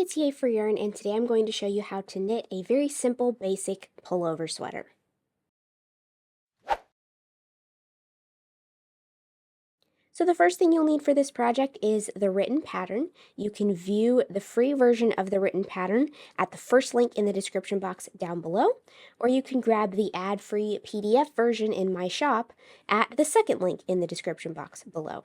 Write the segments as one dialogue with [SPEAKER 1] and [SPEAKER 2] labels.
[SPEAKER 1] it's Yay for Yarn, and today I'm going to show you how to knit a very simple basic pullover sweater. So the first thing you'll need for this project is the written pattern. You can view the free version of the written pattern at the first link in the description box down below, or you can grab the ad-free PDF version in my shop at the second link in the description box below.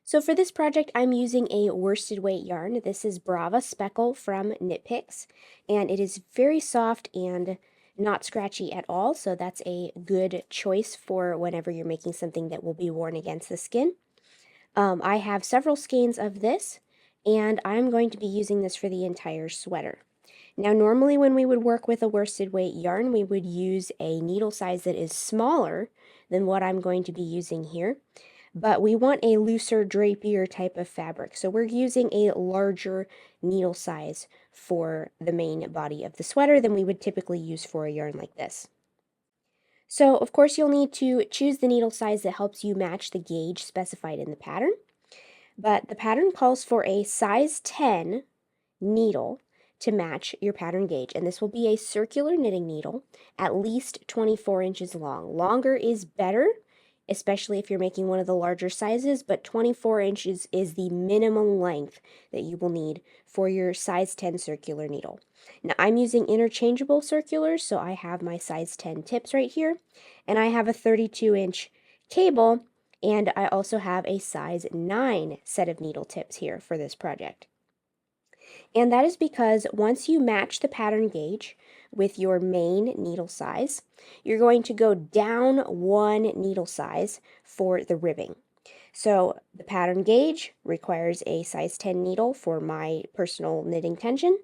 [SPEAKER 1] So for this project, I'm using a worsted weight yarn. This is Brava Speckle from Knit Picks, and it is very soft and not scratchy at all, so that's a good choice for whenever you're making something that will be worn against the skin. I have several skeins of this, and I'm going to be using this for the entire sweater. Now, normally when we would work with a worsted weight yarn, we would use a needle size that is smaller than what I'm going to be using here. But we want a looser, drapier type of fabric, so we're using a larger needle size for the main body of the sweater than we would typically use for a yarn like this. So, of course, you'll need to choose the needle size that helps you match the gauge specified in the pattern. But the pattern calls for a size 10 needle to match your pattern gauge, and this will be a circular knitting needle, at least 24 inches long. Longer is better, especially if you're making one of the larger sizes, but 24 inches is the minimum length that you will need for your size 10 circular needle. Now, I'm using interchangeable circulars, so I have my size 10 tips right here, and I have a 32-inch cable, and I also have a size 9 set of needle tips here for this project. And that is because once you match the pattern gauge with your main needle size, you're going to go down one needle size for the ribbing. So the pattern gauge requires a size 10 needle for my personal knitting tension.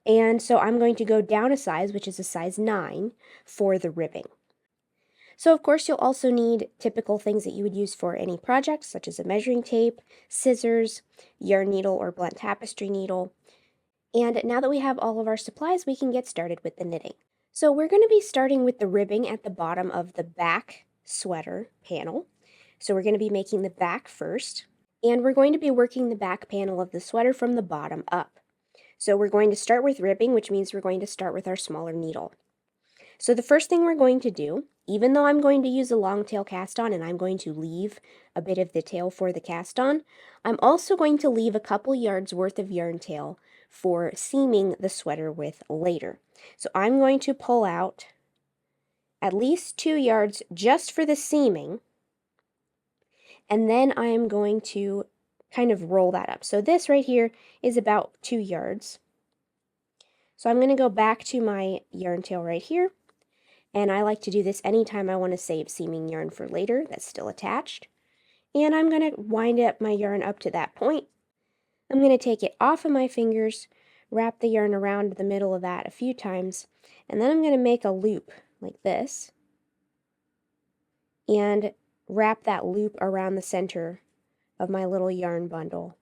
[SPEAKER 1] And so I'm going to go down a size, which is a size 9, for the ribbing. So of course you'll also need typical things that you would use for any project, such as a measuring tape, scissors, yarn needle or blunt tapestry needle. And now that we have all of our supplies, we can get started with the knitting. So we're going to be starting with the ribbing at the bottom of the back sweater panel. So we're going to be making the back first, and we're going to be working the back panel of the sweater from the bottom up. So we're going to start with ribbing, which means we're going to start with our smaller needle. So the first thing we're going to do, even though I'm going to use a long tail cast on and I'm going to leave a bit of the tail for the cast on, I'm also going to leave a couple yards worth of yarn tail for seaming the sweater with later. So I'm going to pull out at least 2 yards just for the seaming, and then I'm going to kind of roll that up. So this right here is about 2 yards. So I'm going to go back to my yarn tail right here, and I like to do this anytime I want to save seaming yarn for later that's still attached. And I'm going to wind up my yarn up to that point. I'm going to take it off of my fingers, wrap the yarn around the middle of that a few times, and then I'm going to make a loop like this and wrap that loop around the center of my little yarn bundle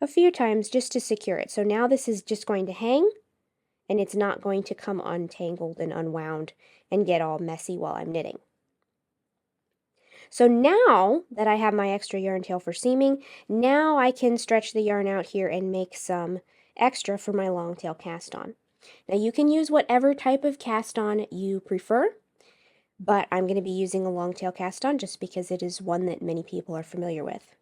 [SPEAKER 1] a few times just to secure it. So now this is just going to hang, and it's not going to come untangled and unwound and get all messy while I'm knitting. So now that I have my extra yarn tail for seaming, now I can stretch the yarn out here and make some extra for my long tail cast on. Now you can use whatever type of cast on you prefer, but I'm going to be using a long tail cast on just because it is one that many people are familiar with.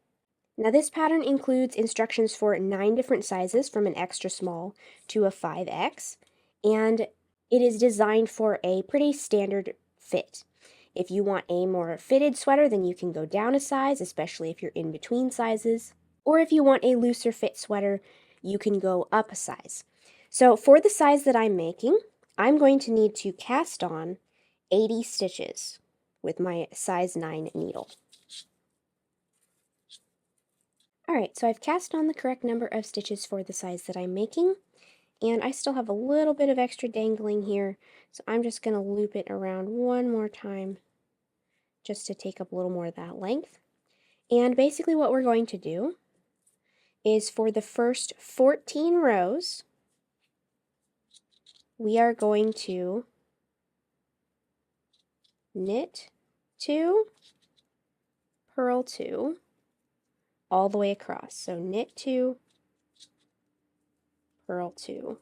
[SPEAKER 1] Now this pattern includes instructions for 9 different sizes from an extra small to a 5X, and it is designed for a pretty standard fit. If you want a more fitted sweater, then you can go down a size, especially if you're in between sizes. Or if you want a looser fit sweater, you can go up a size. So for the size that I'm making, I'm going to need to cast on 80 stitches with my size 9 needle. Alright, so I've cast on the correct number of stitches for the size that I'm making, and I still have a little bit of extra dangling here, so I'm just going to loop it around one more time just to take up a little more of that length. And basically what we're going to do is for the first 14 rows, we are going to knit 2, purl 2, all the way across. So knit 2, purl 2,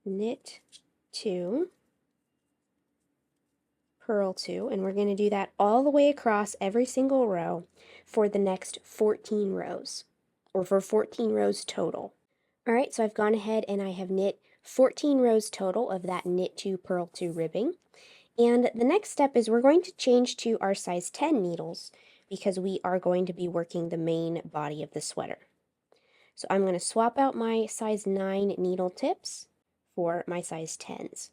[SPEAKER 1] knit 2, purl 2, and we're going to do that all the way across every single row for the next 14 rows, or for 14 rows total. Alright, so I've gone ahead and I have knit 14 rows total of that knit 2, purl 2 ribbing. And the next step is we're going to change to our size 10 needles because we are going to be working the main body of the sweater. So I'm going to swap out my size 9 needle tips for my size 10s.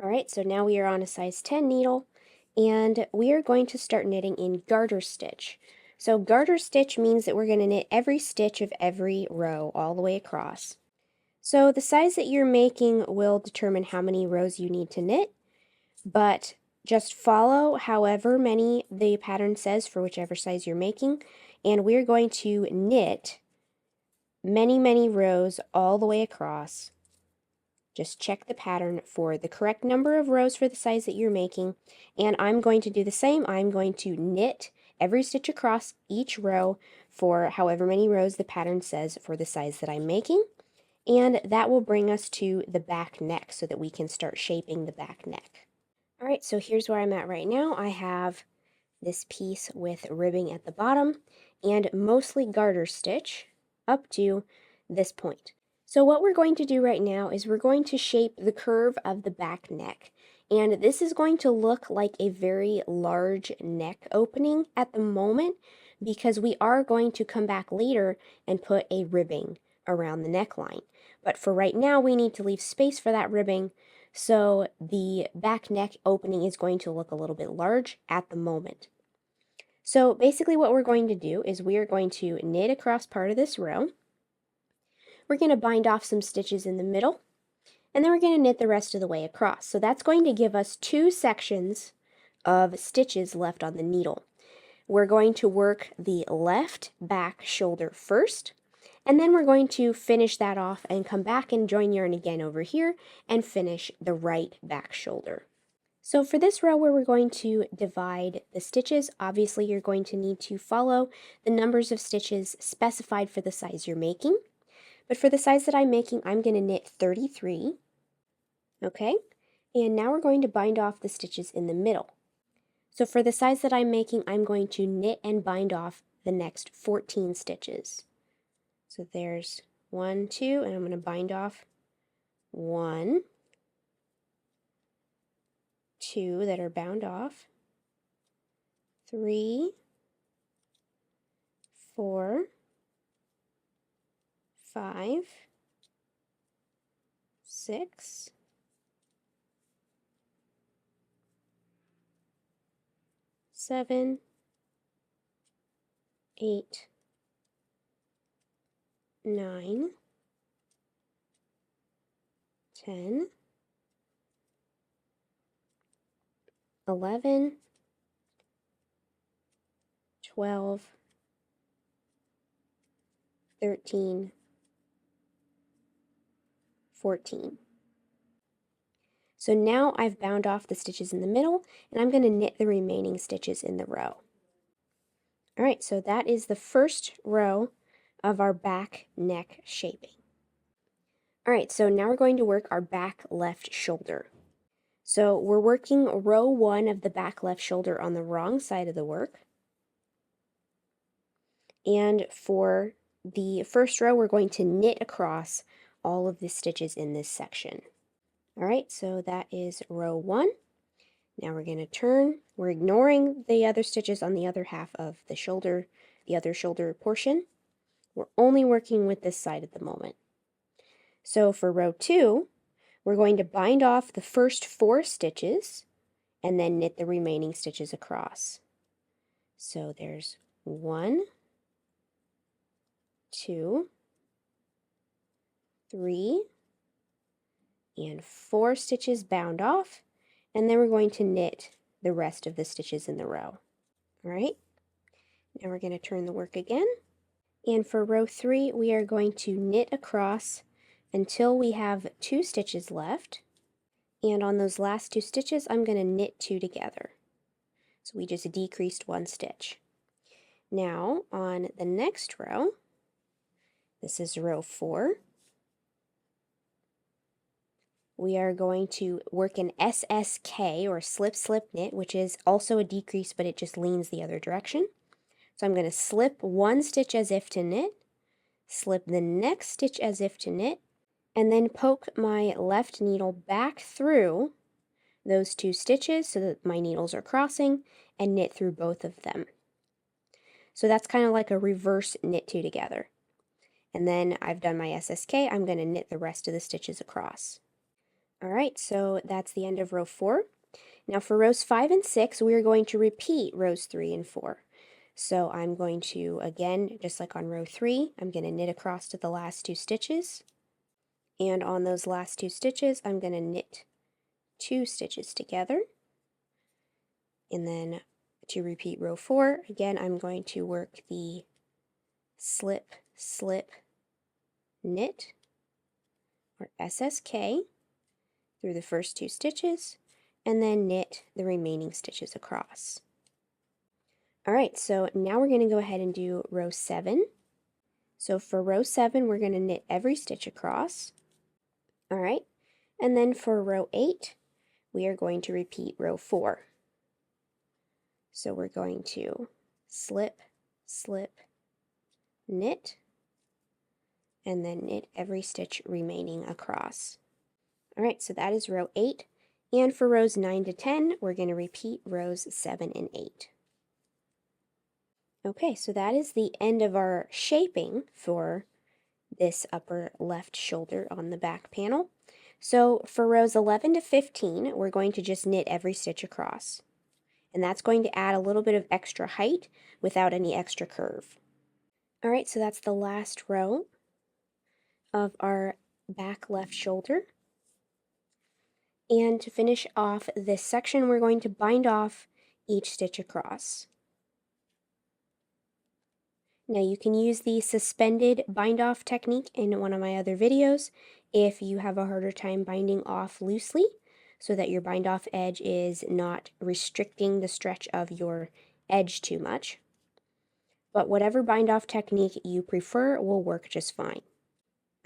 [SPEAKER 1] Alright, so now we are on a size 10 needle, and we are going to start knitting in garter stitch. So garter stitch means that we're going to knit every stitch of every row all the way across. So the size that you're making will determine how many rows you need to knit, but just follow however many the pattern says for whichever size you're making, and we're going to knit many rows all the way across. Just check the pattern for the correct number of rows for the size that you're making, and I'm going to do the same. I'm going to knit every stitch across each row for however many rows the pattern says for the size that I'm making, and that will bring us to the back neck so that we can start shaping the back neck. Alright, so here's where I'm at right now. I have this piece with ribbing at the bottom and mostly garter stitch up to this point. So what we're going to do right now is we're going to shape the curve of the back neck. And this is going to look like a very large neck opening at the moment because we are going to come back later and put a ribbing around the neckline. But for right now, we need to leave space for that ribbing, so the back neck opening is going to look a little bit large at the moment. So basically what we're going to do is we are going to knit across part of this row. We're going to bind off some stitches in the middle, and then we're going to knit the rest of the way across. So that's going to give us 2 sections of stitches left on the needle. We're going to work the left back shoulder first, and then we're going to finish that off and come back and join yarn again over here and finish the right back shoulder. So for this row where we're going to divide the stitches, obviously you're going to need to follow the numbers of stitches specified for the size you're making. But for the size that I'm making, I'm going to knit 33. Okay, and now we're going to bind off the stitches in the middle. So for the size that I'm making, I'm going to knit and bind off the next 14 stitches. So there's 1, 2, and I'm going to bind off 1, 2 that are bound off, 3, 4, 5, 6, 7, 8, 9, 10, 11, 12, 13, 14. So now I've bound off the stitches in the middle, and I'm going to knit the remaining stitches in the row. Alright, so that is the first row of our back neck shaping. Alright, so now we're going to work our back left shoulder. So we're working row 1 of the back left shoulder on the wrong side of the work. And for the first row, we're going to knit across all of the stitches in this section. Alright, so that is row 1. Now we're going to turn. We're ignoring the other stitches on the other half of the shoulder, the other shoulder portion. We're only working with this side at the moment. So for row 2, we're going to bind off the first 4 stitches and then knit the remaining stitches across. So there's 1, 2, 3, and 4 stitches bound off, and then we're going to knit the rest of the stitches in the row. Alright, now we're going to turn the work again, and for row 3 we are going to knit across until we have 2 stitches left, and on those last 2 stitches I'm going to knit 2 together. So we just decreased 1 stitch. Now on the next row, This is row 4. We are going to work an SSK, or slip slip knit, which is also a decrease, but it just leans the other direction. So I'm going to slip one stitch as if to knit, slip the next stitch as if to knit, and then poke my left needle back through those 2 stitches so that my needles are crossing, and knit through both of them. So that's kind of like a reverse knit 2 together. And then I've done my SSK, I'm going to knit the rest of the stitches across. Alright, so that's the end of row 4. Now for rows 5 and 6, we are going to repeat rows 3 and 4. So I'm going to, again, just like on row 3, I'm going to knit across to the last 2 stitches. And on those last 2 stitches, I'm going to knit 2 stitches together. And then to repeat row 4, again, I'm going to work the slip, slip, knit, or SSK, through the first 2 stitches, and then knit the remaining stitches across. Alright, so now we're going to go ahead and do row 7. So for row 7, we're going to knit every stitch across. Alright, and then for row 8, we are going to repeat row 4. So we're going to slip, slip, knit, and then knit every stitch remaining across. Alright, so that is row 8, and for rows 9 to 10, we're going to repeat rows 7 and 8. Okay, so that is the end of our shaping for this upper left shoulder on the back panel. So for rows 11 to 15, we're going to just knit every stitch across. And that's going to add a little bit of extra height without any extra curve. Alright, so that's the last row of our back left shoulder. And to finish off this section, we're going to bind off each stitch across. Now you can use the suspended bind off technique in one of my other videos if you have a harder time binding off loosely, so that your bind off edge is not restricting the stretch of your edge too much. But whatever bind off technique you prefer will work just fine.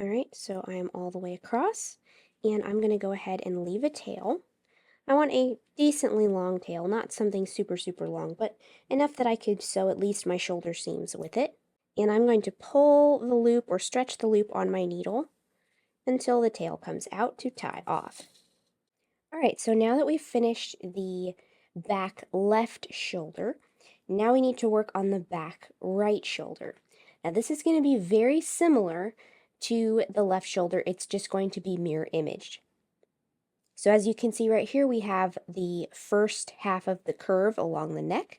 [SPEAKER 1] Alright, so I am all the way across, and I'm going to go ahead and leave a tail. I want a decently long tail, not something super long, but enough that I could sew at least my shoulder seams with it. And I'm going to pull the loop or stretch the loop on my needle until the tail comes out to tie off. Alright, so now that we've finished the back left shoulder, now we need to work on the back right shoulder. Now this is going to be very similar to the left shoulder, it's just going to be mirror imaged. So as you can see right here, we have the first half of the curve along the neck,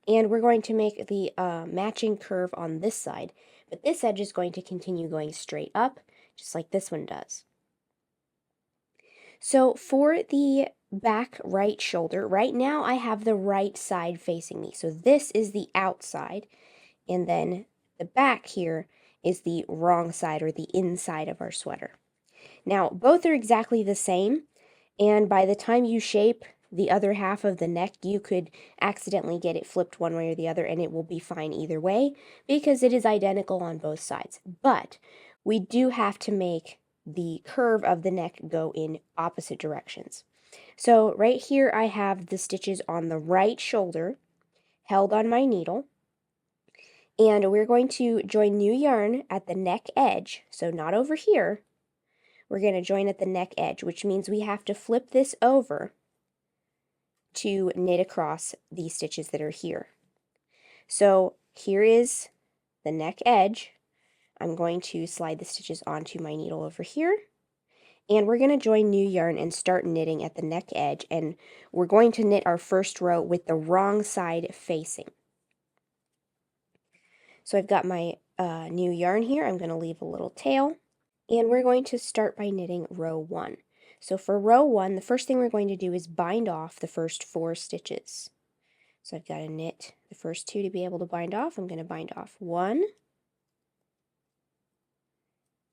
[SPEAKER 1] and we're going to make the matching curve on this side, but this edge is going to continue going straight up, just like this one does. So for the back right shoulder, right now I have the right side facing me, so this is the outside, and then the back here is the wrong side, or the inside of our sweater. Now, both are exactly the same, and by the time you shape the other half of the neck, you could accidentally get it flipped one way or the other, and it will be fine either way, because it is identical on both sides. But we do have to make the curve of the neck go in opposite directions. So right here I have the stitches on the right shoulder held on my needle, and we're going to join new yarn at the neck edge, so not over here. We're going to join at the neck edge, which means we have to flip this over to knit across these stitches that are here. So here is the neck edge. I'm going to slide the stitches onto my needle over here, and we're going to join new yarn and start knitting at the neck edge, and we're going to knit our first row with the wrong side facing. So I've got my new yarn here. I'm going to leave a little tail, and we're going to start by knitting row 1. So for row 1, the first thing we're going to do is bind off the first 4 stitches. So I've got to knit the first 2 to be able to bind off. I'm going to bind off 1,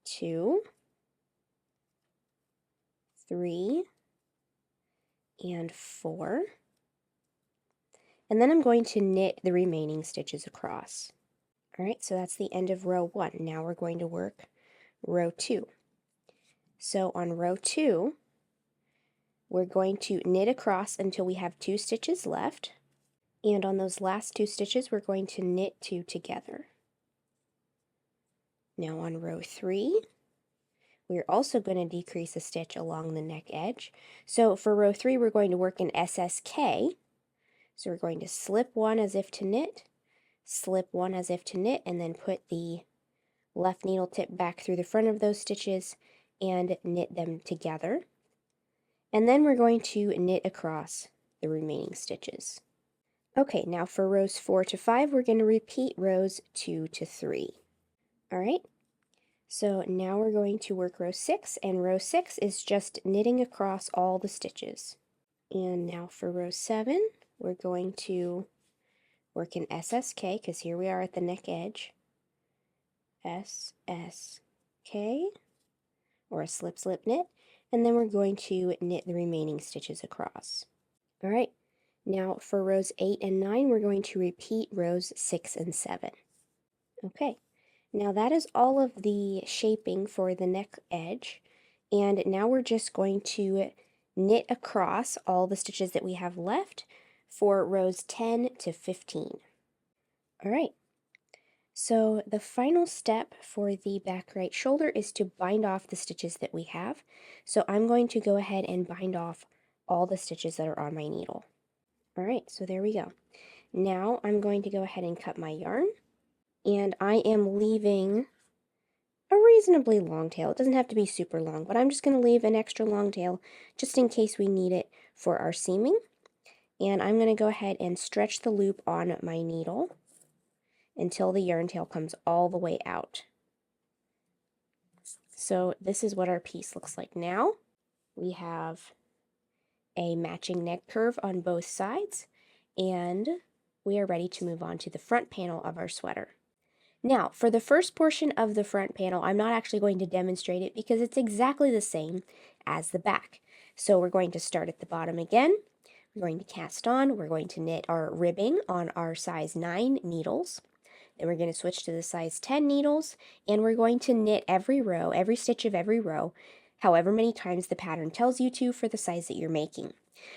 [SPEAKER 1] 2, 3, and 4. And then I'm going to knit the remaining stitches across. All right, so that's the end of row 1. Now we're going to work row 2. So on row 2, we're going to knit across until we have 2 stitches left. And on those last 2 stitches, we're going to knit 2 together. Now on row 3, we're also going to decrease a stitch along the neck edge. So for row 3, we're going to work in SSK. So we're going to slip 1 as if to knit, slip 1 as if to knit, and then put the left needle tip back through the front of those stitches and knit them together. And then we're going to knit across the remaining stitches. Okay, now for rows 4 to 5, we're going to repeat rows 2 to 3. All right, so now we're going to work row 6, and row 6 is just knitting across all the stitches. And now for row 7, we're going to work in SSK, because here we are at the neck edge. SSK, or a slip slip knit, and then we're going to knit the remaining stitches across. All right, now for rows 8 and 9, we're going to repeat rows 6 and 7. Okay, now that is all of the shaping for the neck edge, and now we're just going to knit across all the stitches that we have left for rows 10 to 15. All right, so the final step for the back right shoulder is to bind off the stitches that we have. So I'm going to go ahead and bind off all the stitches that are on my needle. All right, so there we go. Now I'm going to go ahead and cut my yarn, and I am leaving a reasonably long tail. It doesn't have to be super long, but I'm just going to leave an extra long tail just in case we need it for our seaming. And I'm going to go ahead and stretch the loop on my needle until the yarn tail comes all the way out. So this is what our piece looks like now. We have a matching neck curve on both sides, and we are ready to move on to the front panel of our sweater. Now, for the first portion of the front panel, I'm not actually going to demonstrate it because it's exactly the same as the back. So we're going to start at the bottom again. We're going to cast on. We're going to knit our ribbing on our size 9 needles. Then we're going to switch to the size 10 needles, and we're going to knit every row, every stitch of every row, however many times the pattern tells you to for the size that you're making.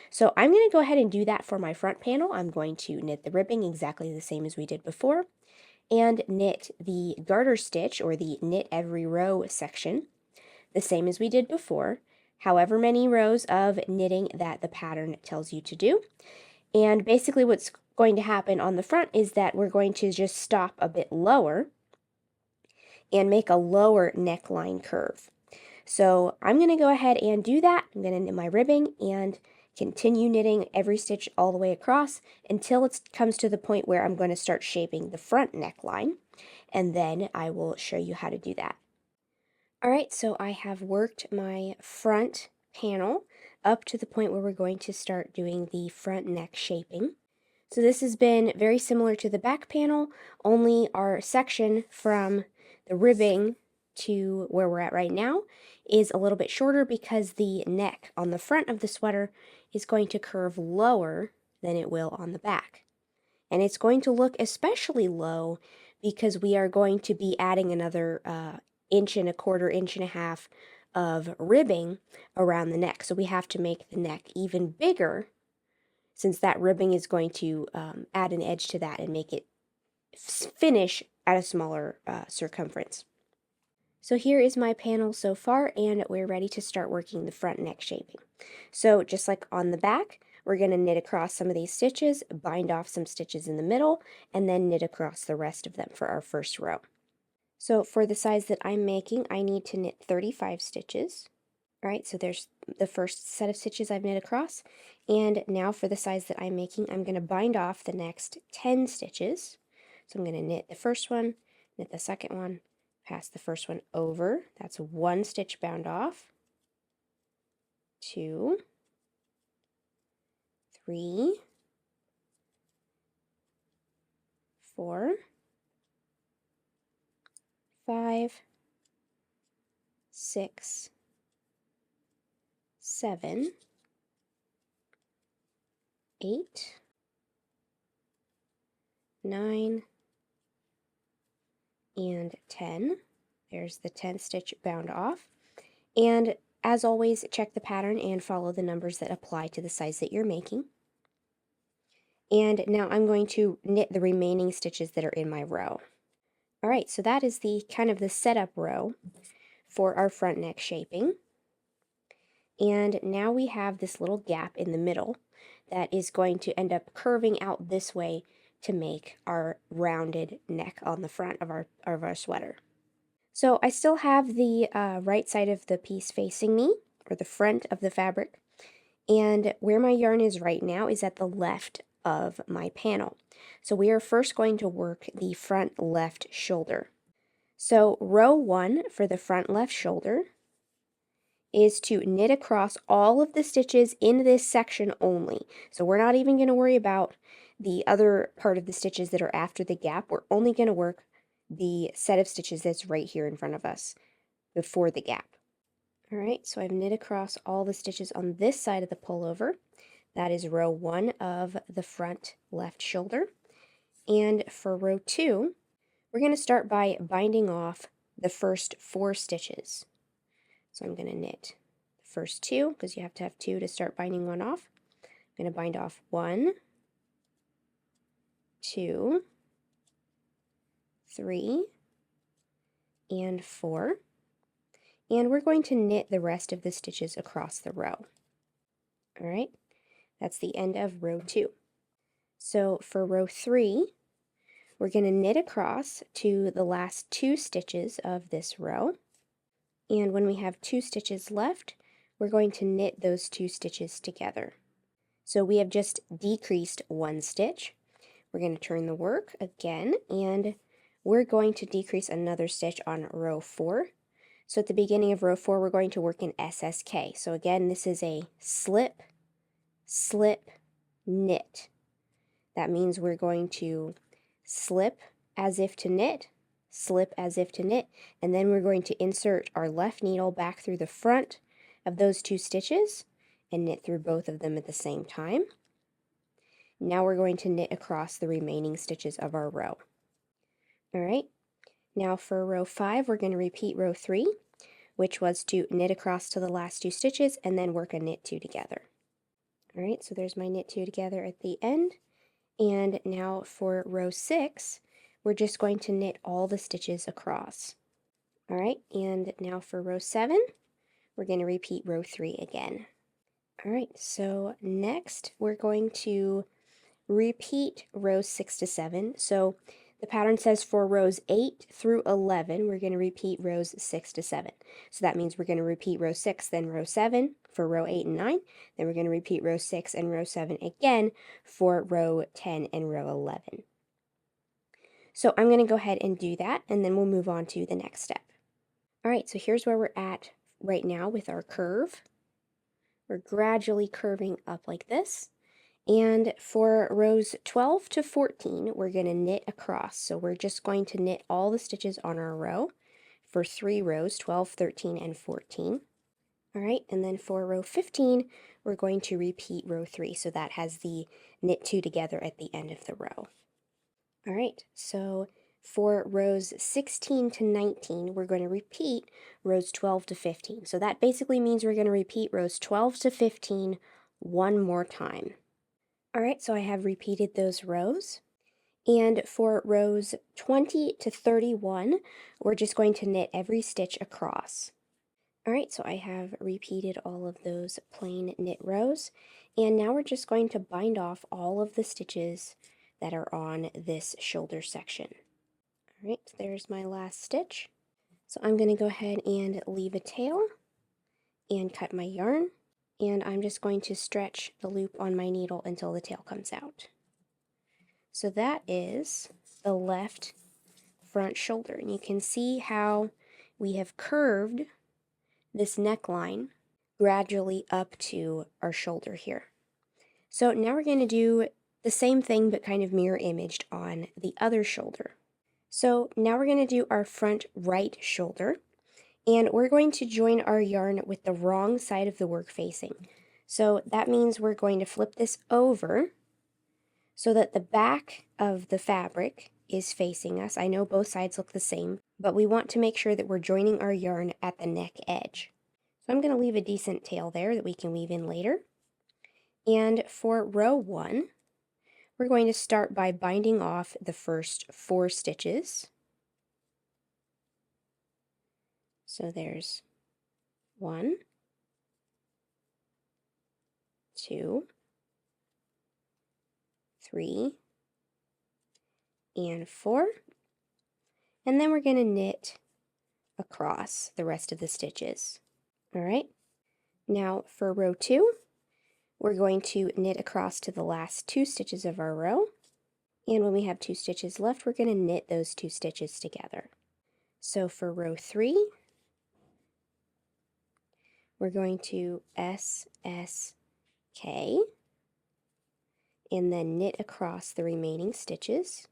[SPEAKER 1] So I'm going to go ahead and do that for my front panel. I'm going to knit the ribbing exactly the same as we did before, and knit the garter stitch, or the knit every row section, the same as we did before, however many rows of knitting that the pattern tells you to do. And basically what's going to happen on the front is that we're going to just stop a bit lower and make a lower neckline curve. So I'm going to go ahead and do that. I'm going to knit my ribbing and continue knitting every stitch all the way across until it comes to the point where I'm going to start shaping the front neckline, and then I will show you how to do that. Alright, so I have worked my front panel up to the point where we're going to start doing the front neck shaping. So this has been very similar to the back panel, only our section from the ribbing to where we're at right now is a little bit shorter because the neck on the front of the sweater is going to curve lower than it will on the back. And it's going to look especially low because we are going to be adding another 1.25 inches of ribbing around the neck. So we have to make the neck even bigger, since that ribbing is going to add an edge to that and make it finish at a smaller circumference. So here is my panel so far, and we're ready to start working the front neck shaping. So just like on the back, we're going to knit across some of these stitches, bind off some stitches in the middle, and then knit across the rest of them for our first row. So for the size that I'm making, I need to knit 35 stitches. All right, so there's the first set of stitches I've knit across, and now for the size that I'm making, I'm going to bind off the next 10 stitches. So I'm going to knit the first one, knit the second one, pass the first one over. That's 1 stitch bound off, 2, 3, 4, 5, 6, 7, 8, 9, and 10. There's the 10th stitch bound off. And as always, check the pattern and follow the numbers that apply to the size that you're making. And now I'm going to knit the remaining stitches that are in my row. All right, so that is the kind of the setup row for our front neck shaping. And now we have this little gap in the middle that is going to end up curving out this way to make our rounded neck on the front of our sweater. So I still have the right side of the piece facing me, or the front of the fabric, and where my yarn is right now is at the left of my panel. So we are first going to work the front left shoulder. So row 1 for the front left shoulder is to knit across all of the stitches in this section only. So we're not even going to worry about the other part of the stitches that are after the gap. We're only going to work the set of stitches that's right here in front of us before the gap. All right, so I've knit across all the stitches on this side of the pullover. That is row 1 of the front left shoulder. And for row 2, we're going to start by binding off the first 4 stitches. So I'm going to knit the first 2, because you have to have 2 to start binding one off. I'm going to bind off 1, 2, 3, and 4. And we're going to knit the rest of the stitches across the row. All right, that's the end of row 2. So for row 3, we're going to knit across to the last 2 stitches of this row. And when we have 2 stitches left, we're going to knit those 2 stitches together. So we have just decreased 1 stitch. We're going to turn the work again, and we're going to decrease another stitch on row 4. So at the beginning of row 4, we're going to work in SSK. So again, this is a slip, slip, knit. That means we're going to slip as if to knit, slip as if to knit, and then we're going to insert our left needle back through the front of those 2 stitches and knit through both of them at the same time. Now we're going to knit across the remaining stitches of our row. All right, now for row 5, we're going to repeat row 3, which was to knit across to the last 2 stitches and then work a knit 2 together. All right, so there's my knit 2 together at the end. And now for row 6, we're just going to knit all the stitches across. All right, and now for row 7, we're going to repeat row 3 again. All right, so next we're going to repeat rows 6 to 7. So the pattern says for rows 8 through 11, we're going to repeat rows 6 to 7. So that means we're going to repeat row 6, then row 7 for row 8 and 9. Then we're going to repeat row 6 and row 7 again for row 10 and row 11. So I'm going to go ahead and do that, and then we'll move on to the next step. All right, so here's where we're at right now with our curve. We're gradually curving up like this. And for rows 12 to 14, we're going to knit across. So we're just going to knit all the stitches on our row for 3 rows, 12, 13, and 14. All right, and then for row 15, we're going to repeat row 3. So that has the knit 2 together at the end of the row. All right, so for rows 16 to 19, we're going to repeat rows 12 to 15. So that basically means we're going to repeat rows 12 to 15 one more time. All right, so I have repeated those rows. And for rows 20 to 31, we're just going to knit every stitch across. All right, so I have repeated all of those plain knit rows. And now we're just going to bind off all of the stitches that are on this shoulder section. All right, so there's my last stitch. So I'm going to go ahead and leave a tail and cut my yarn. And I'm just going to stretch the loop on my needle until the tail comes out. So that is the left front shoulder. And you can see how we have curved this neckline gradually up to our shoulder here. So now we're going to do the same thing but kind of mirror imaged on the other shoulder. So now we're going to do our front right shoulder. And we're going to join our yarn with the wrong side of the work facing. So that means we're going to flip this over so that the back of the fabric is facing us. I know both sides look the same, but we want to make sure that we're joining our yarn at the neck edge. So I'm going to leave a decent tail there that we can weave in later. And for row 1, we're going to start by binding off the first 4 stitches. So there's 1, 2, 3, and 4. And then we're going to knit across the rest of the stitches. All right. Now for row 2, we're going to knit across to the last 2 stitches of our row. And when we have 2 stitches left, we're going to knit those 2 stitches together. So for row 3, we're going to S, S, K, and then knit across the remaining stitches.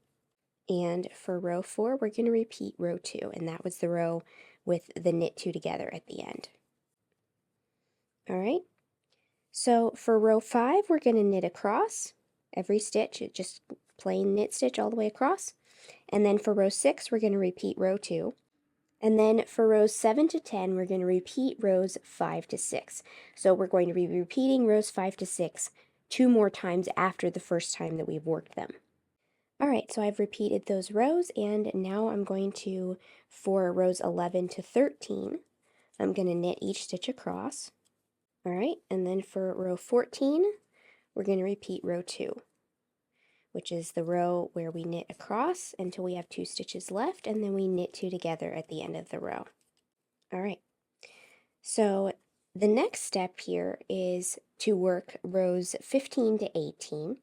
[SPEAKER 1] And for row 4, we're going to repeat row 2, and that was the row with the knit 2 together at the end. All right, so for row 5, we're going to knit across every stitch, just plain knit stitch all the way across. And then for row 6, we're going to repeat row 2. And then for rows 7 to 10, we're going to repeat rows 5 to 6. So we're going to be repeating rows 5 to 6 2 more times after the first time that we've worked them. All right, so I've repeated those rows, and now I'm going to, for rows 11 to 13, I'm going to knit each stitch across. All right, and then for row 14, we're going to repeat row 2, which is the row where we knit across until we have 2 stitches left, and then we knit 2 together at the end of the row. All right, so the next step here is to work rows 15 to 18,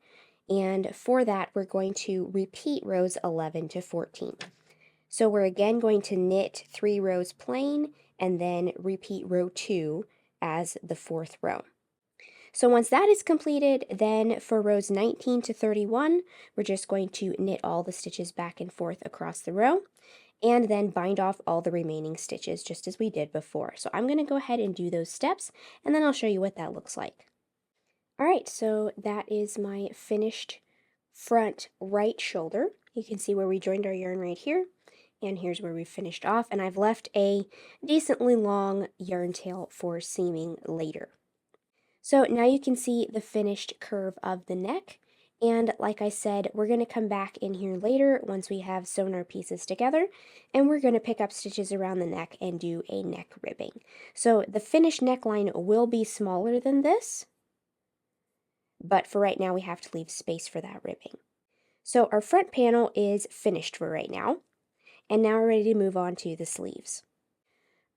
[SPEAKER 1] and for that we're going to repeat rows 11 to 14. So we're again going to knit 3 rows plain and then repeat row 2 as the 4th row. So once that is completed, then for rows 19 to 31, we're just going to knit all the stitches back and forth across the row, and then bind off all the remaining stitches just as we did before. So I'm going to go ahead and do those steps, and then I'll show you what that looks like. All right, so that is my finished front right shoulder. You can see where we joined our yarn right here, and here's where we finished off, and I've left a decently long yarn tail for seaming later. So now you can see the finished curve of the neck, and like I said, we're going to come back in here later once we have sewn our pieces together, and we're going to pick up stitches around the neck and do a neck ribbing. So the finished neckline will be smaller than this, but for right now we have to leave space for that ribbing. So our front panel is finished for right now, and now we're ready to move on to the sleeves.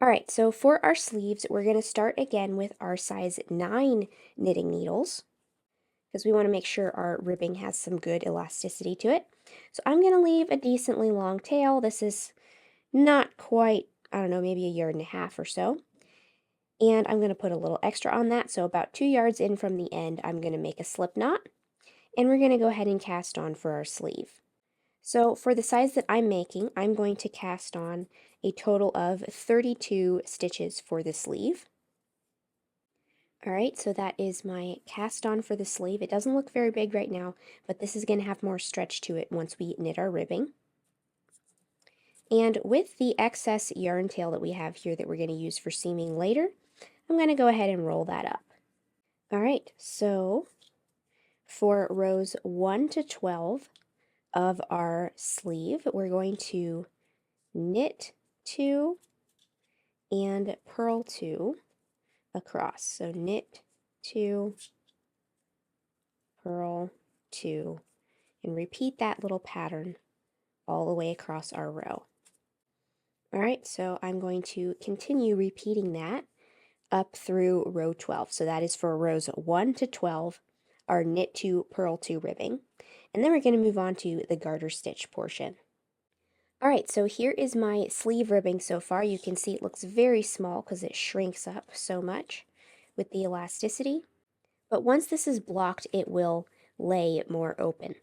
[SPEAKER 1] Alright, so for our sleeves, we're going to start again with our size 9 knitting needles, because we want to make sure our ribbing has some good elasticity to it. So I'm going to leave a decently long tail. This is not quite, I don't know, maybe a yard and a half or so. And I'm going to put a little extra on that, so about 2 yards in from the end, I'm going to make a slip knot, and we're going to go ahead and cast on for our sleeve. So for the size that I'm making, I'm going to cast on a total of 32 stitches for the sleeve. Alright, so that is my cast on for the sleeve. It doesn't look very big right now, but this is going to have more stretch to it once we knit our ribbing. And with the excess yarn tail that we have here that we're going to use for seaming later, I'm going to go ahead and roll that up. Alright, so for rows 1 to 12 of our sleeve, we're going to knit 2 and purl 2 across. So knit 2, purl 2, and repeat that little pattern all the way across our row. Alright, so I'm going to continue repeating that up through row 12. So that is for rows 1 to 12, our knit 2, purl 2 ribbing. And then we're going to move on to the garter stitch portion. Alright, so here is my sleeve ribbing so far. You can see it looks very small because it shrinks up so much with the elasticity. But once this is blocked, it will lay more open.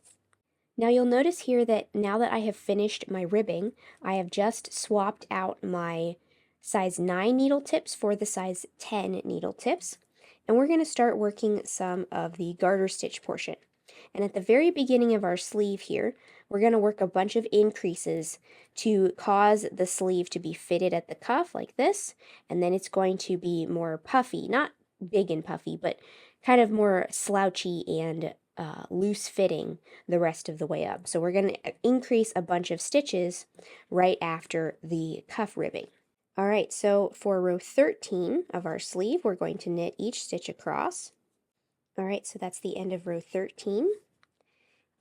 [SPEAKER 1] Now you'll notice here that now that I have finished my ribbing, I have just swapped out my size 9 needle tips for the size 10 needle tips. And we're going to start working some of the garter stitch portion. And at the very beginning of our sleeve here, we're going to work a bunch of increases to cause the sleeve to be fitted at the cuff like this, and then it's going to be more puffy, not big and puffy, but kind of more slouchy and loose fitting the rest of the way up. So we're going to increase a bunch of stitches right after the cuff ribbing. All right, so for row 13 of our sleeve, we're going to knit each stitch across. All right, so that's the end of row 13.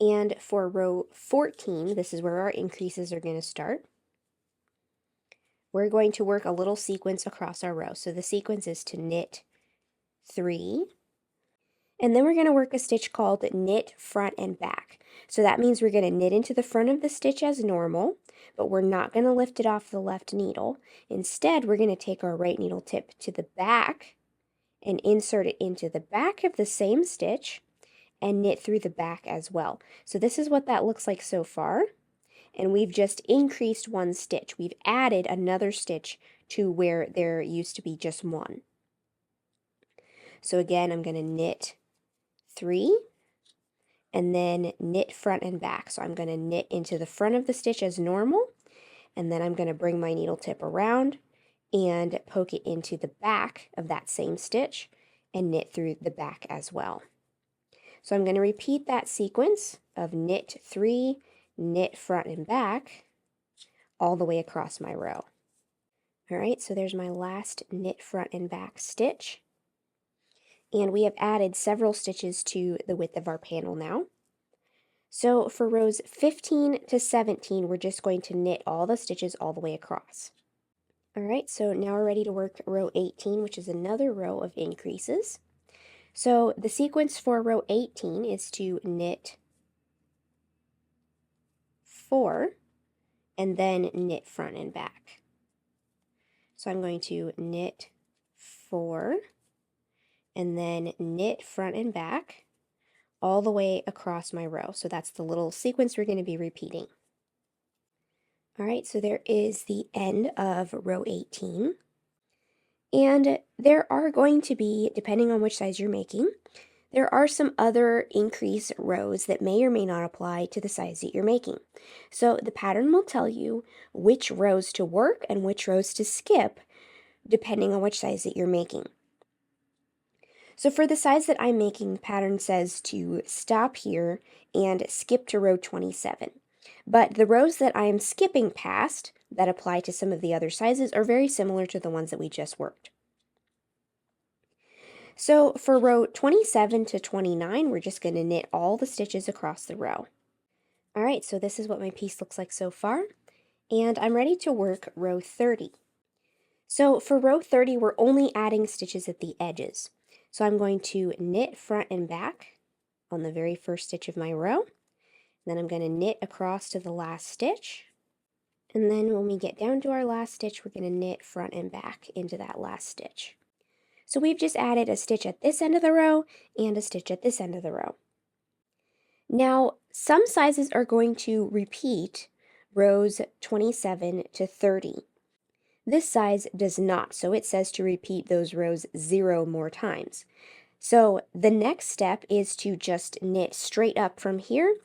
[SPEAKER 1] And for row 14, this is where our increases are going to start. We're going to work a little sequence across our row. So the sequence is to knit 3, and then we're going to work a stitch called knit front and back. So that means we're going to knit into the front of the stitch as normal, but we're not going to lift it off the left needle. Instead, we're going to take our right needle tip to the back and insert it into the back of the same stitch and knit through the back as well. So this is what that looks like so far. And we've just increased one stitch. We've added another stitch to where there used to be just one. So again, I'm going to knit 3 and then knit front and back. So I'm going to knit into the front of the stitch as normal, and then I'm going to bring my needle tip around and poke it into the back of that same stitch and knit through the back as well. So I'm going to repeat that sequence of knit 3, knit front and back all the way across my row. All right, so there's my last knit front and back stitch. And we have added several stitches to the width of our panel now. So for rows 15 to 17, we're just going to knit all the stitches all the way across. All right, so now we're ready to work row 18, which is another row of increases. So the sequence for row 18 is to knit 4 and then knit front and back. So I'm going to knit 4 and then knit front and back all the way across my row. So that's the little sequence we're going to be repeating. All right, so there is the end of row 18. And there are going to be, depending on which size you're making, there are some other increase rows that may or may not apply to the size that you're making. So the pattern will tell you which rows to work and which rows to skip, depending on which size that you're making. So for the size that I'm making, the pattern says to stop here and skip to row 27. But the rows that I am skipping past that apply to some of the other sizes are very similar to the ones that we just worked. So for row 27 to 29, we're just going to knit all the stitches across the row. All right, so this is what my piece looks like so far, and I'm ready to work row 30. So for row 30, we're only adding stitches at the edges. So I'm going to knit front and back on the very first stitch of my row. Then I'm going to knit across to the last stitch. And then when we get down to our last stitch, we're going to knit front and back into that last stitch. So we've just added a stitch at this end of the row and a stitch at this end of the row. Now, some sizes are going to repeat rows 27 to 30. This size does not, so it says to repeat those rows 0 more times. So the next step is to just knit straight up from here,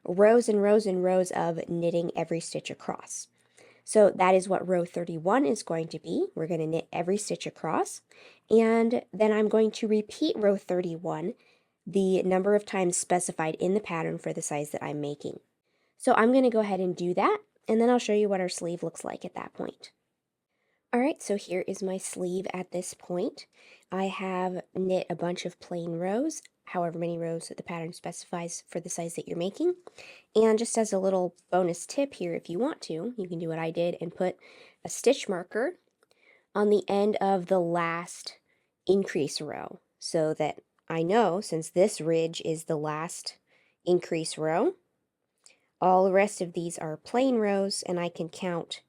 [SPEAKER 1] rows and rows and rows of knitting every stitch across. So that is what row 31 is going to be. We're going to knit every stitch across, and then I'm going to repeat row 31 the number of times specified in the pattern for the size that I'm making. So I'm going to go ahead and do that, and then I'll show you what our sleeve looks like at that point. All right, so here is my sleeve at this point. I have knit a bunch of plain rows, however many rows that the pattern specifies for the size that you're making. And just as a little bonus tip here, if you want to, you can do what I did and put a stitch marker on the end of the last increase row so that I know, since this ridge is the last increase row, all the rest of these are plain rows, and I can count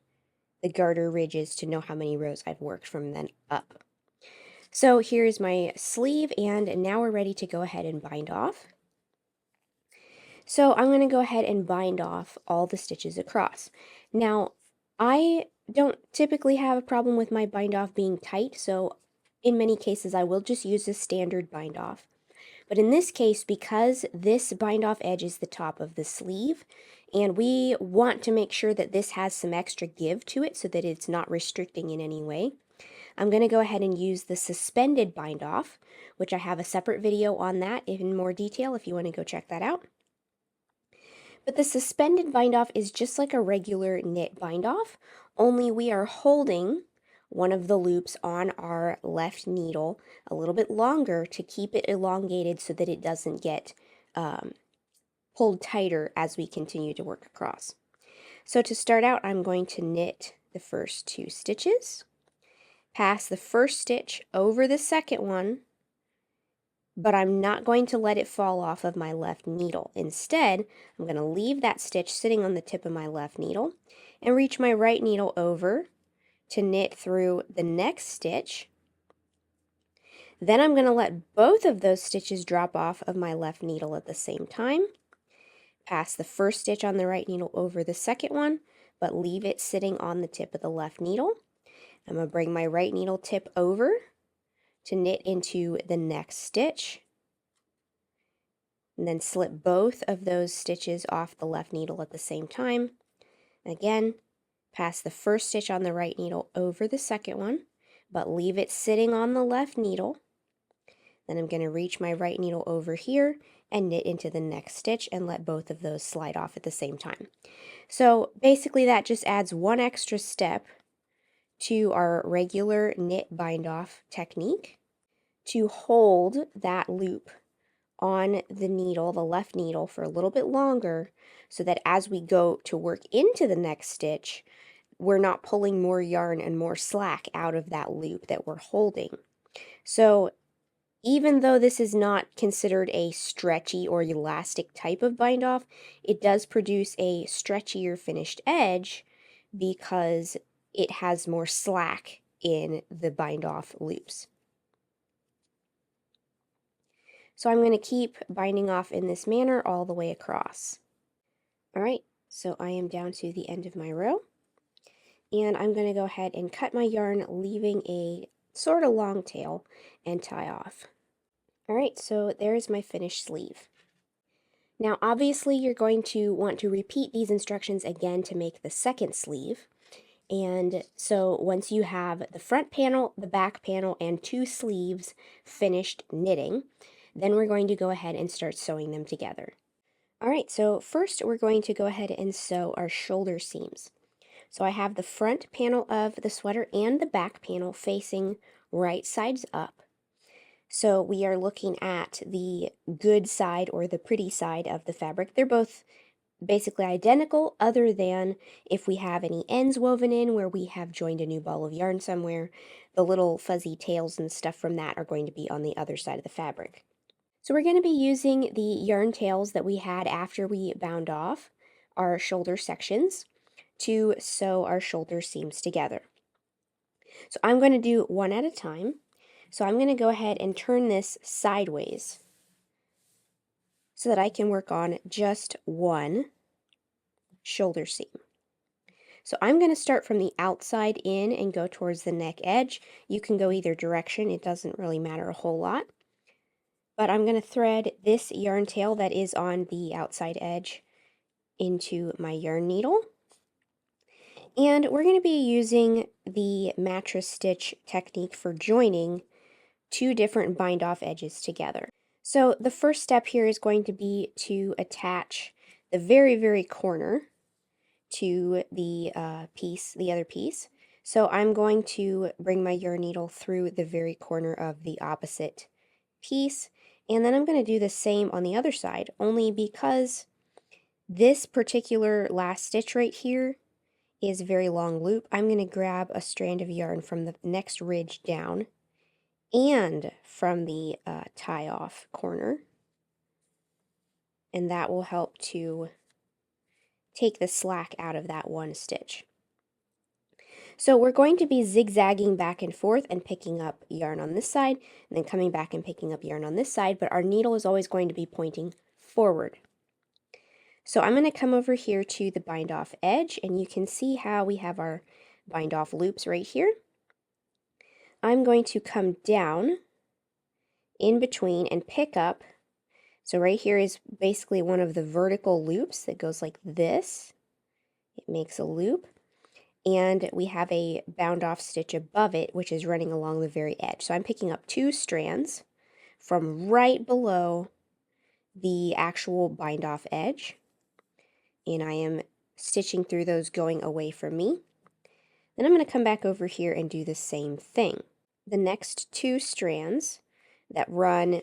[SPEAKER 1] the garter ridges to know how many rows I've worked from then up. So here's my sleeve, and now we're ready to go ahead and bind off. So I'm going to go ahead and bind off all the stitches across. Now, I don't typically have a problem with my bind off being tight, so in many cases I will just use a standard bind off. But in this case, because this bind off edge is the top of the sleeve, and we want to make sure that this has some extra give to it so that it's not restricting in any way, I'm going to go ahead and use the suspended bind off, which I have a separate video on that in more detail if you want to go check that out. But the suspended bind off is just like a regular knit bind off, only we are holding one of the loops on our left needle a little bit longer to keep it elongated so that it doesn't get pulled tighter as we continue to work across. So to start out, I'm going to knit the first 2 stitches, pass the first stitch over the second one, but I'm not going to let it fall off of my left needle. Instead, I'm going to leave that stitch sitting on the tip of my left needle and reach my right needle over to knit through the next stitch. Then I'm going to let both of those stitches drop off of my left needle at the same time. Pass the first stitch on the right needle over the second one, but leave it sitting on the tip of the left needle. I'm going to bring my right needle tip over to knit into the next stitch, and then slip both of those stitches off the left needle at the same time. Again, pass the first stitch on the right needle over the second one, but leave it sitting on the left needle. Then I'm going to reach my right needle over here and knit into the next stitch and let both of those slide off at the same time. So basically that just adds one extra step to our regular knit bind off technique to hold that loop on the needle, the left needle, for a little bit longer so that as we go to work into the next stitch, we're not pulling more yarn and more slack out of that loop that we're holding. So even though this is not considered a stretchy or elastic type of bind off, it does produce a stretchier finished edge because it has more slack in the bind off loops. So I'm going to keep binding off in this manner all the way across. Alright, so I am down to the end of my row, and I'm going to go ahead and cut my yarn, leaving a sort of long tail, and tie off. Alright, so there's my finished sleeve. Now obviously you're going to want to repeat these instructions again to make the second sleeve. And so once you have the front panel, the back panel, and 2 sleeves finished knitting, then we're going to go ahead and start sewing them together. Alright, so first we're going to go ahead and sew our shoulder seams. So I have the front panel of the sweater and the back panel facing right sides up. So we are looking at the good side or the pretty side of the fabric. They're both basically identical, other than if we have any ends woven in where we have joined a new ball of yarn somewhere, the little fuzzy tails and stuff from that are going to be on the other side of the fabric. So we're going to be using the yarn tails that we had after we bound off our shoulder sections to sew our shoulder seams together. So I'm going to do one at a time. So I'm going to go ahead and turn this sideways so that I can work on just one shoulder seam. So I'm going to start from the outside in and go towards the neck edge. You can go either direction, it doesn't really matter a whole lot. But I'm going to thread this yarn tail that is on the outside edge into my yarn needle. And we're going to be using the mattress stitch technique for joining 2 different bind off edges together. So the first step here is going to be to attach the very corner to the other piece. So I'm going to bring my yarn needle through the very corner of the opposite piece, and then I'm going to do the same on the other side, only because this particular last stitch right here is a very long loop. I'm going to grab a strand of yarn from the next ridge down and from the tie off corner, and that will help to take the slack out of that one stitch. So we're going to be zigzagging back and forth and picking up yarn on this side, and then coming back and picking up yarn on this side, but our needle is always going to be pointing forward. So I'm going to come over here to the bind off edge, and you can see how we have our bind off loops right here. I'm going to come down in between and pick up So right here is basically one of the vertical loops that goes like this. It makes a loop, and we have a bound off stitch above it, which is running along the very edge. So I'm picking up 2 strands from right below the actual bind off edge, and I am stitching through those going away from me. Then I'm going to come back over here and do the same thing. The next 2 strands that run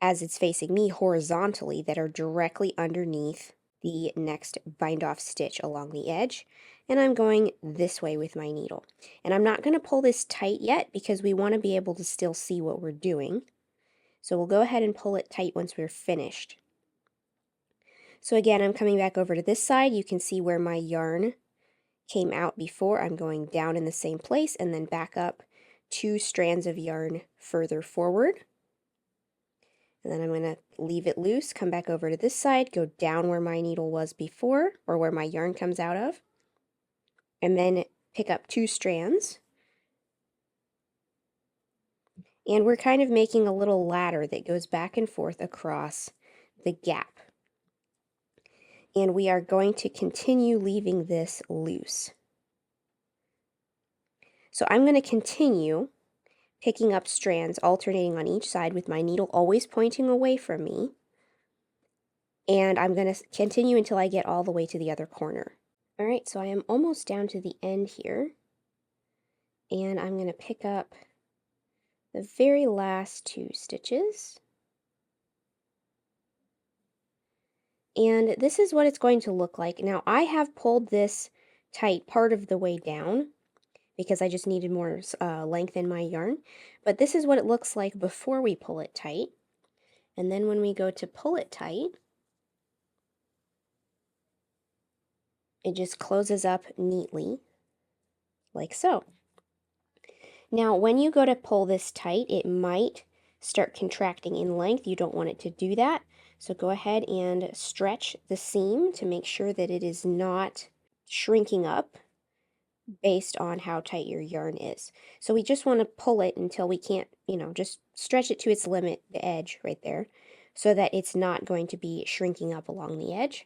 [SPEAKER 1] as it's facing me horizontally, that are directly underneath the next bind off stitch along the edge, and I'm going this way with my needle. And I'm not going to pull this tight yet because we want to be able to still see what we're doing. So we'll go ahead and pull it tight once we're finished. So again, I'm coming back over to this side. You can see where my yarn came out before. I'm going down in the same place and then back up 2 strands of yarn further forward. And then I'm going to leave it loose, come back over to this side, go down where my needle was before, or where my yarn comes out of, and then pick up 2 strands. And we're kind of making a little ladder that goes back and forth across the gap. And we are going to continue leaving this loose. So I'm going to continue picking up strands, alternating on each side with my needle always pointing away from me. And I'm going to continue until I get all the way to the other corner. Alright, so I am almost down to the end here. And I'm going to pick up the very last 2 stitches. And this is what it's going to look like. Now I have pulled this tight part of the way down because I just needed more length in my yarn. But this is what it looks like before we pull it tight. And then when we go to pull it tight, it just closes up neatly, like so. Now, when you go to pull this tight, it might start contracting in length. You don't want it to do that. So go ahead and stretch the seam to make sure that it is not shrinking up based on how tight your yarn is. So we just want to pull it until we can't, just stretch it to its limit, the edge right there, so that it's not going to be shrinking up along the edge.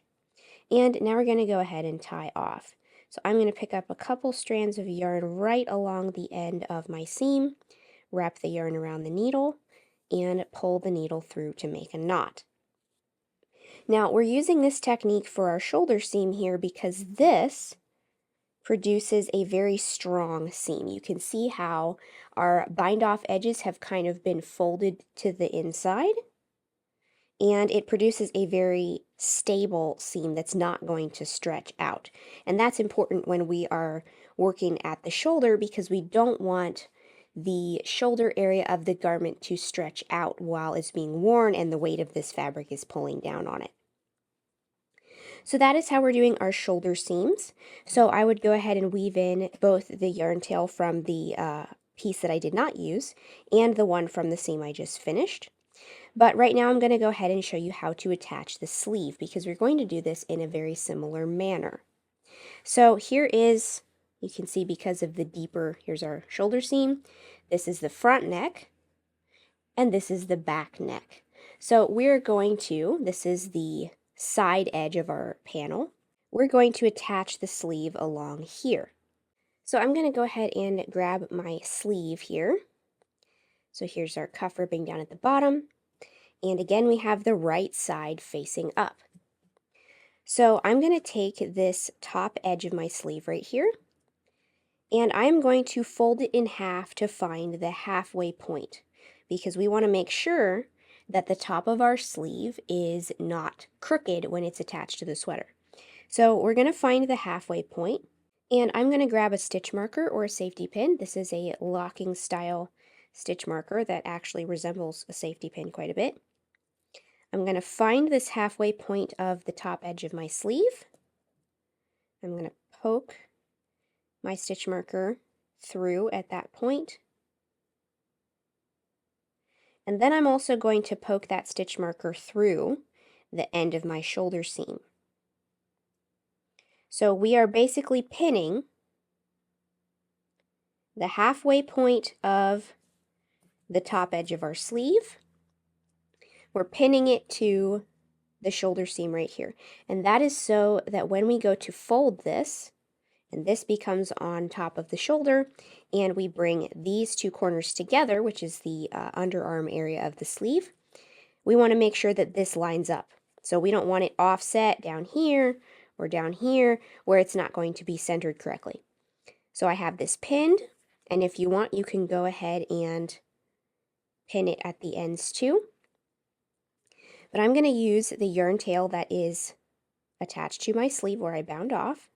[SPEAKER 1] And now we're going to go ahead and tie off. So I'm going to pick up a couple strands of yarn right along the end of my seam, wrap the yarn around the needle, and pull the needle through to make a knot. Now we're using this technique for our shoulder seam here because this produces a very strong seam. You can see how our bind off edges have kind of been folded to the inside, and it produces a very stable seam that's not going to stretch out. And that's important when we are working at the shoulder because we don't want the shoulder area of the garment to stretch out while it's being worn and the weight of this fabric is pulling down on it. So that is how we're doing our shoulder seams. So I would go ahead and weave in both the yarn tail from the piece that I did not use and the one from the seam I just finished. But right now I'm going to go ahead and show you how to attach the sleeve because we're going to do this in a very similar manner. So here is, you can see because of the deeper, here's our shoulder seam. This is the front neck and this is the back neck. So we're going to, this is the side edge of our panel. We're going to attach the sleeve along here. So I'm going to go ahead and grab my sleeve here. So here's our cuff ribbing down at the bottom. And again, we have the right side facing up. So I'm going to take this top edge of my sleeve right here, and I'm going to fold it in half to find the halfway point because we want to make sure that the top of our sleeve is not crooked when it's attached to the sweater. So we're going to find the halfway point, and I'm going to grab a stitch marker or a safety pin. This is a locking style stitch marker that actually resembles a safety pin quite a bit. I'm going to find this halfway point of the top edge of my sleeve. I'm going to poke my stitch marker through at that point. And then I'm also going to poke that stitch marker through the end of my shoulder seam. So we are basically pinning the halfway point of the top edge of our sleeve we're pinning it to the shoulder seam right here. And that is so that when we go to fold this, and this becomes on top of the shoulder, and we bring these two corners together, which is the underarm area of the sleeve, we want to make sure that this lines up. So we don't want it offset down here or down here where it's not going to be centered correctly. So I have this pinned, and if you want, you can go ahead and pin it at the ends too. But I'm going to use the yarn tail that is attached to my sleeve where I bound off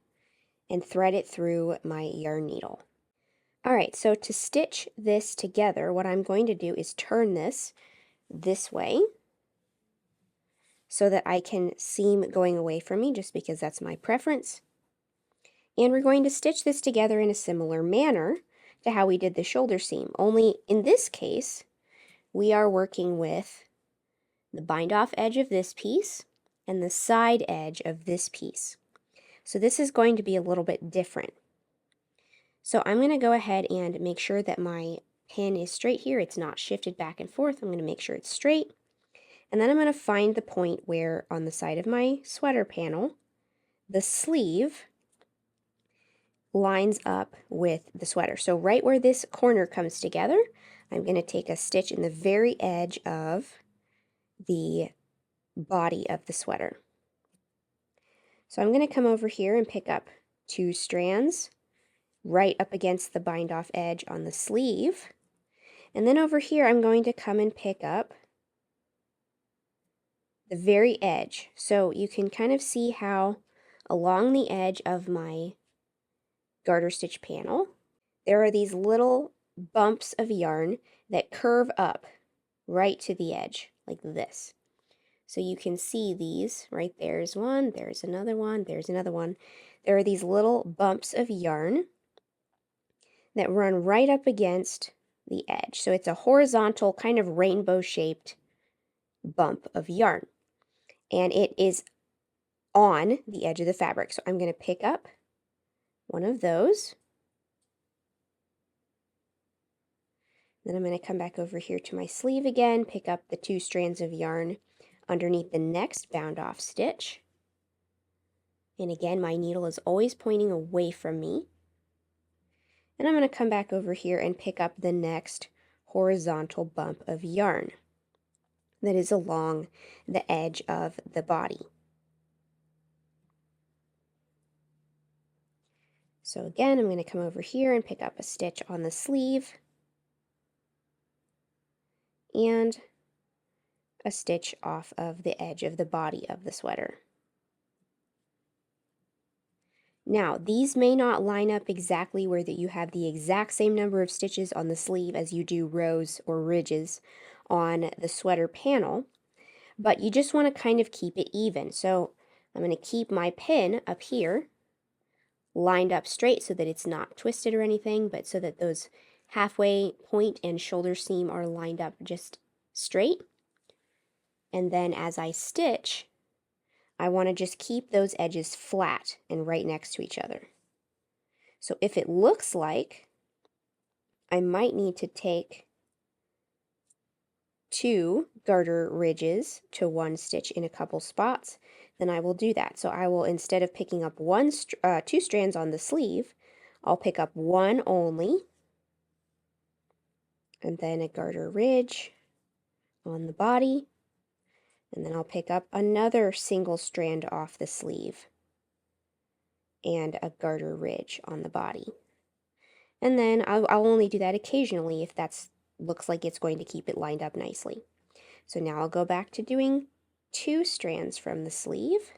[SPEAKER 1] and thread it through my yarn needle. Alright, so to stitch this together, what I'm going to do is turn this way so that I can seam going away from me, just because that's my preference. And we're going to stitch this together in a similar manner to how we did the shoulder seam, only in this case, we are working with the bind off edge of this piece and the side edge of this piece. So this is going to be a little bit different. So I'm going to go ahead and make sure that my pin is straight here. It's not shifted back and forth. I'm going to make sure it's straight. And then I'm going to find the point where on the side of my sweater panel, the sleeve lines up with the sweater. So right where this corner comes together, I'm going to take a stitch in the very edge of the body of the sweater. So I'm going to come over here and pick up 2 strands right up against the bind off edge on the sleeve. And then over here I'm going to come and pick up the very edge. So you can kind of see how along the edge of my garter stitch panel, there are these little bumps of yarn that curve up right to the edge, like this. So you can see these, right? There's one, there's another one, there's another one. There are these little bumps of yarn that run right up against the edge. So it's a horizontal kind of rainbow shaped bump of yarn. And it is on the edge of the fabric. So I'm going to pick up one of those. Then I'm going to come back over here to my sleeve again, pick up the 2 strands of yarn underneath the next bound off stitch. And again, my needle is always pointing away from me. And I'm going to come back over here and pick up the next horizontal bump of yarn that is along the edge of the body. So again, I'm going to come over here and pick up a stitch on the sleeve and a stitch off of the edge of the body of the sweater. Now, these may not line up exactly where that you have the exact same number of stitches on the sleeve as you do rows or ridges on the sweater panel, but you just want to kind of keep it even. So I'm going to keep my pin up here lined up straight so that it's not twisted or anything, but so that those halfway point and shoulder seam are lined up just straight. And then as I stitch, I want to just keep those edges flat and right next to each other. So if it looks like I might need to take 2 garter ridges to 1 stitch in a couple spots, then I will do that. So I will, instead of picking up 2 strands on the sleeve, I'll pick up 1 only, and then a garter ridge on the body, and then I'll pick up another single strand off the sleeve and a garter ridge on the body. And then I'll only do that occasionally if that looks like it's going to keep it lined up nicely. So now I'll go back to doing 2 strands from the sleeve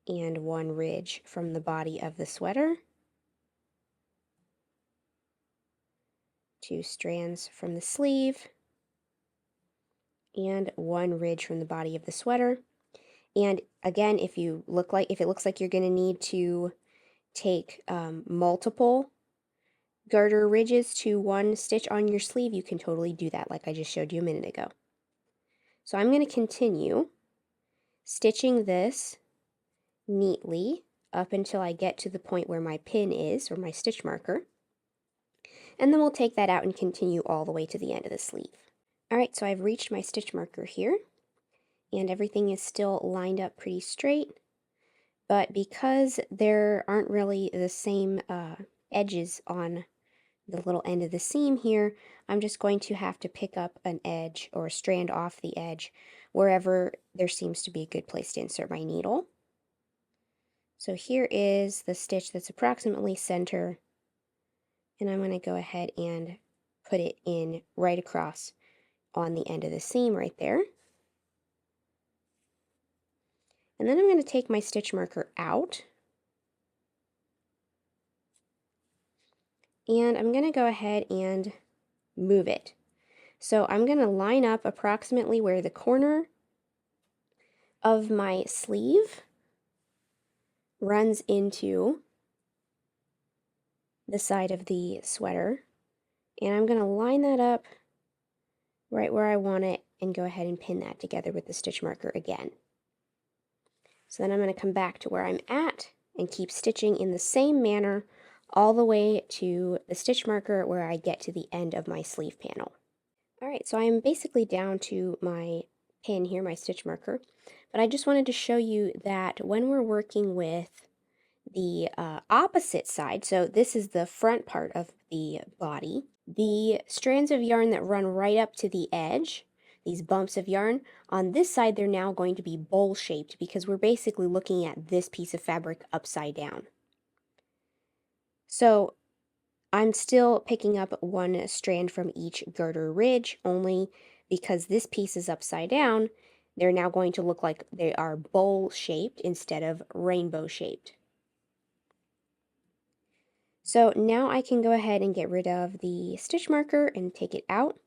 [SPEAKER 1] and 1 ridge from the body of the sweater, 2 strands from the sleeve, and 1 ridge from the body of the sweater. And again, if it looks like you're going to need to take multiple garter ridges to 1 stitch on your sleeve, you can totally do that like I just showed you a minute ago. So I'm going to continue stitching this neatly up until I get to the point where my pin is, or my stitch marker, and then we'll take that out and continue all the way to the end of the sleeve. Alright, so I've reached my stitch marker here, and everything is still lined up pretty straight, but because there aren't really the same edges on the little end of the seam here, I'm just going to have to pick up an edge or a strand off the edge wherever there seems to be a good place to insert my needle. So here is the stitch that's approximately center, and I'm going to go ahead and put it in right across on the end of the seam right there. And then I'm going to take my stitch marker out, and I'm going to go ahead and move it. So I'm going to line up approximately where the corner of my sleeve runs into the side of the sweater, and I'm going to line that up right where I want it and go ahead and pin that together with the stitch marker again. So then I'm going to come back to where I'm at and keep stitching in the same manner all the way to the stitch marker where I get to the end of my sleeve panel. Alright, so I'm basically down to my pin here, my stitch marker, but I just wanted to show you that when we're working with the opposite side, so this is the front part of the body, the strands of yarn that run right up to the edge, these bumps of yarn, on this side they're now going to be bowl shaped because we're basically looking at this piece of fabric upside down. So I'm still picking up one strand from each garter ridge, only because this piece is upside down, they're now going to look like they are bowl shaped instead of rainbow shaped. So now I can go ahead and get rid of the stitch marker and take it out,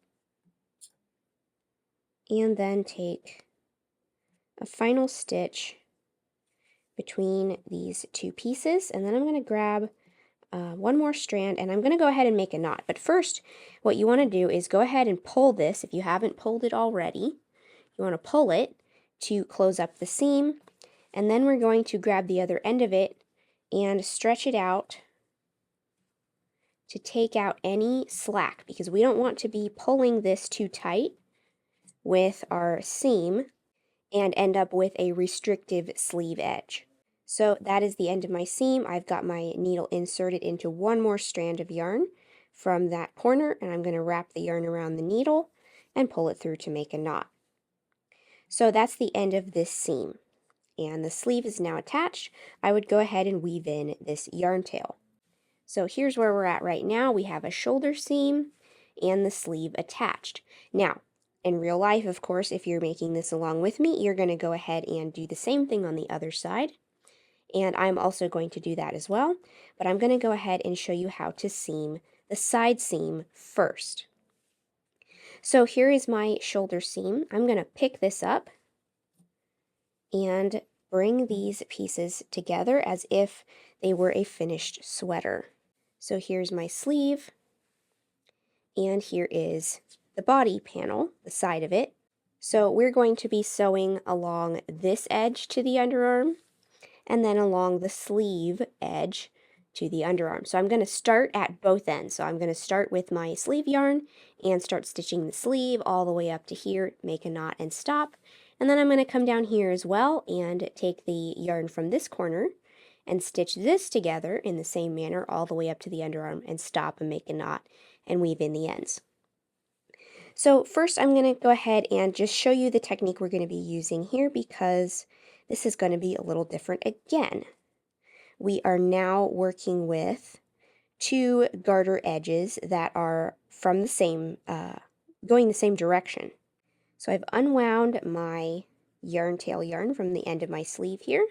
[SPEAKER 1] and then take a final stitch between these two pieces, and then I'm going to grab one more strand, and I'm going to go ahead and make a knot. But first, what you want to do is go ahead and pull this. If you haven't pulled it already, you want to pull it to close up the seam, and then we're going to grab the other end of it and stretch it out to take out any slack, because we don't want to be pulling this too tight with our seam and end up with a restrictive sleeve edge. So that is the end of my seam. I've got my needle inserted into one more strand of yarn from that corner, and I'm going to wrap the yarn around the needle and pull it through to make a knot. So that's the end of this seam, and the sleeve is now attached. I would go ahead and weave in this yarn tail. So here's where we're at right now. We have a shoulder seam and the sleeve attached. Now, in real life, of course, if you're making this along with me, you're going to go ahead and do the same thing on the other side. And I'm also going to do that as well. But I'm going to go ahead and show you how to seam the side seam first. So here is my shoulder seam. I'm going to pick this up and bring these pieces together as if they were a finished sweater. So here's my sleeve, and here is the body panel, the side of it. So we're going to be sewing along this edge to the underarm, and then along the sleeve edge to the underarm. So I'm going to start at both ends. So I'm going to start with my sleeve yarn and start stitching the sleeve all the way up to here, make a knot and stop. And then I'm going to come down here as well and take the yarn from this corner and stitch this together in the same manner all the way up to the underarm and stop and make a knot and weave in the ends. So first I'm going to go ahead and just show you the technique we're going to be using here, because this is going to be a little different again. We are now working with two garter edges that are from the same, going the same direction. So I've unwound my yarn tail yarn from the end of my sleeve here,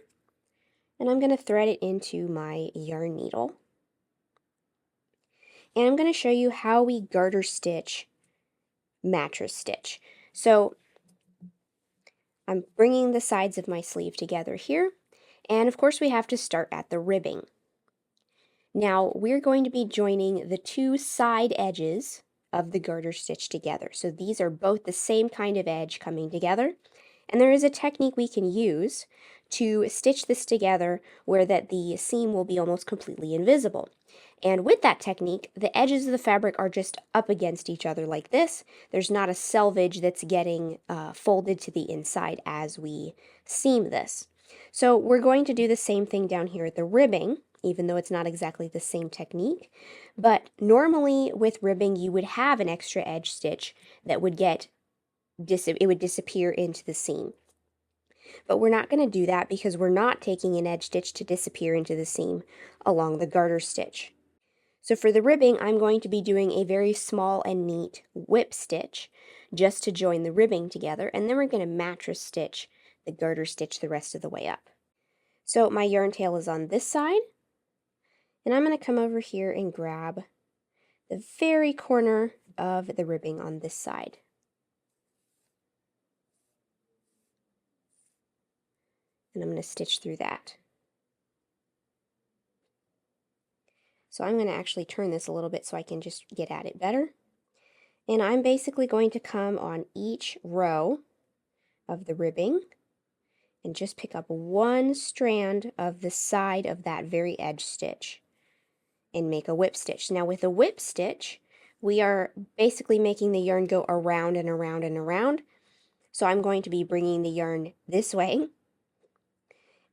[SPEAKER 1] and I'm going to thread it into my yarn needle. And I'm going to show you how we garter stitch mattress stitch. So I'm bringing the sides of my sleeve together here, and of course we have to start at the ribbing. Now we're going to be joining the two side edges of the garter stitch together. So these are both the same kind of edge coming together, and there is a technique we can use to stitch this together where that the seam will be almost completely invisible. And with that technique, the edges of the fabric are just up against each other like this. There's not a selvage that's getting folded to the inside as we seam this. So we're going to do the same thing down here at the ribbing, even though it's not exactly the same technique. But normally with ribbing, you would have an extra edge stitch that would disappear into the seam. But we're not going to do that because we're not taking an edge stitch to disappear into the seam along the garter stitch. So for the ribbing, I'm going to be doing a very small and neat whip stitch just to join the ribbing together, and then we're going to mattress stitch the garter stitch the rest of the way up. So my yarn tail is on this side, and I'm going to come over here and grab the very corner of the ribbing on this side. And I'm going to stitch through that. So I'm going to actually turn this a little bit so I can just get at it better. And I'm basically going to come on each row of the ribbing and just pick up one strand of the side of that very edge stitch and make a whip stitch. Now with a whip stitch, we are basically making the yarn go around and around and around. So I'm going to be bringing the yarn this way,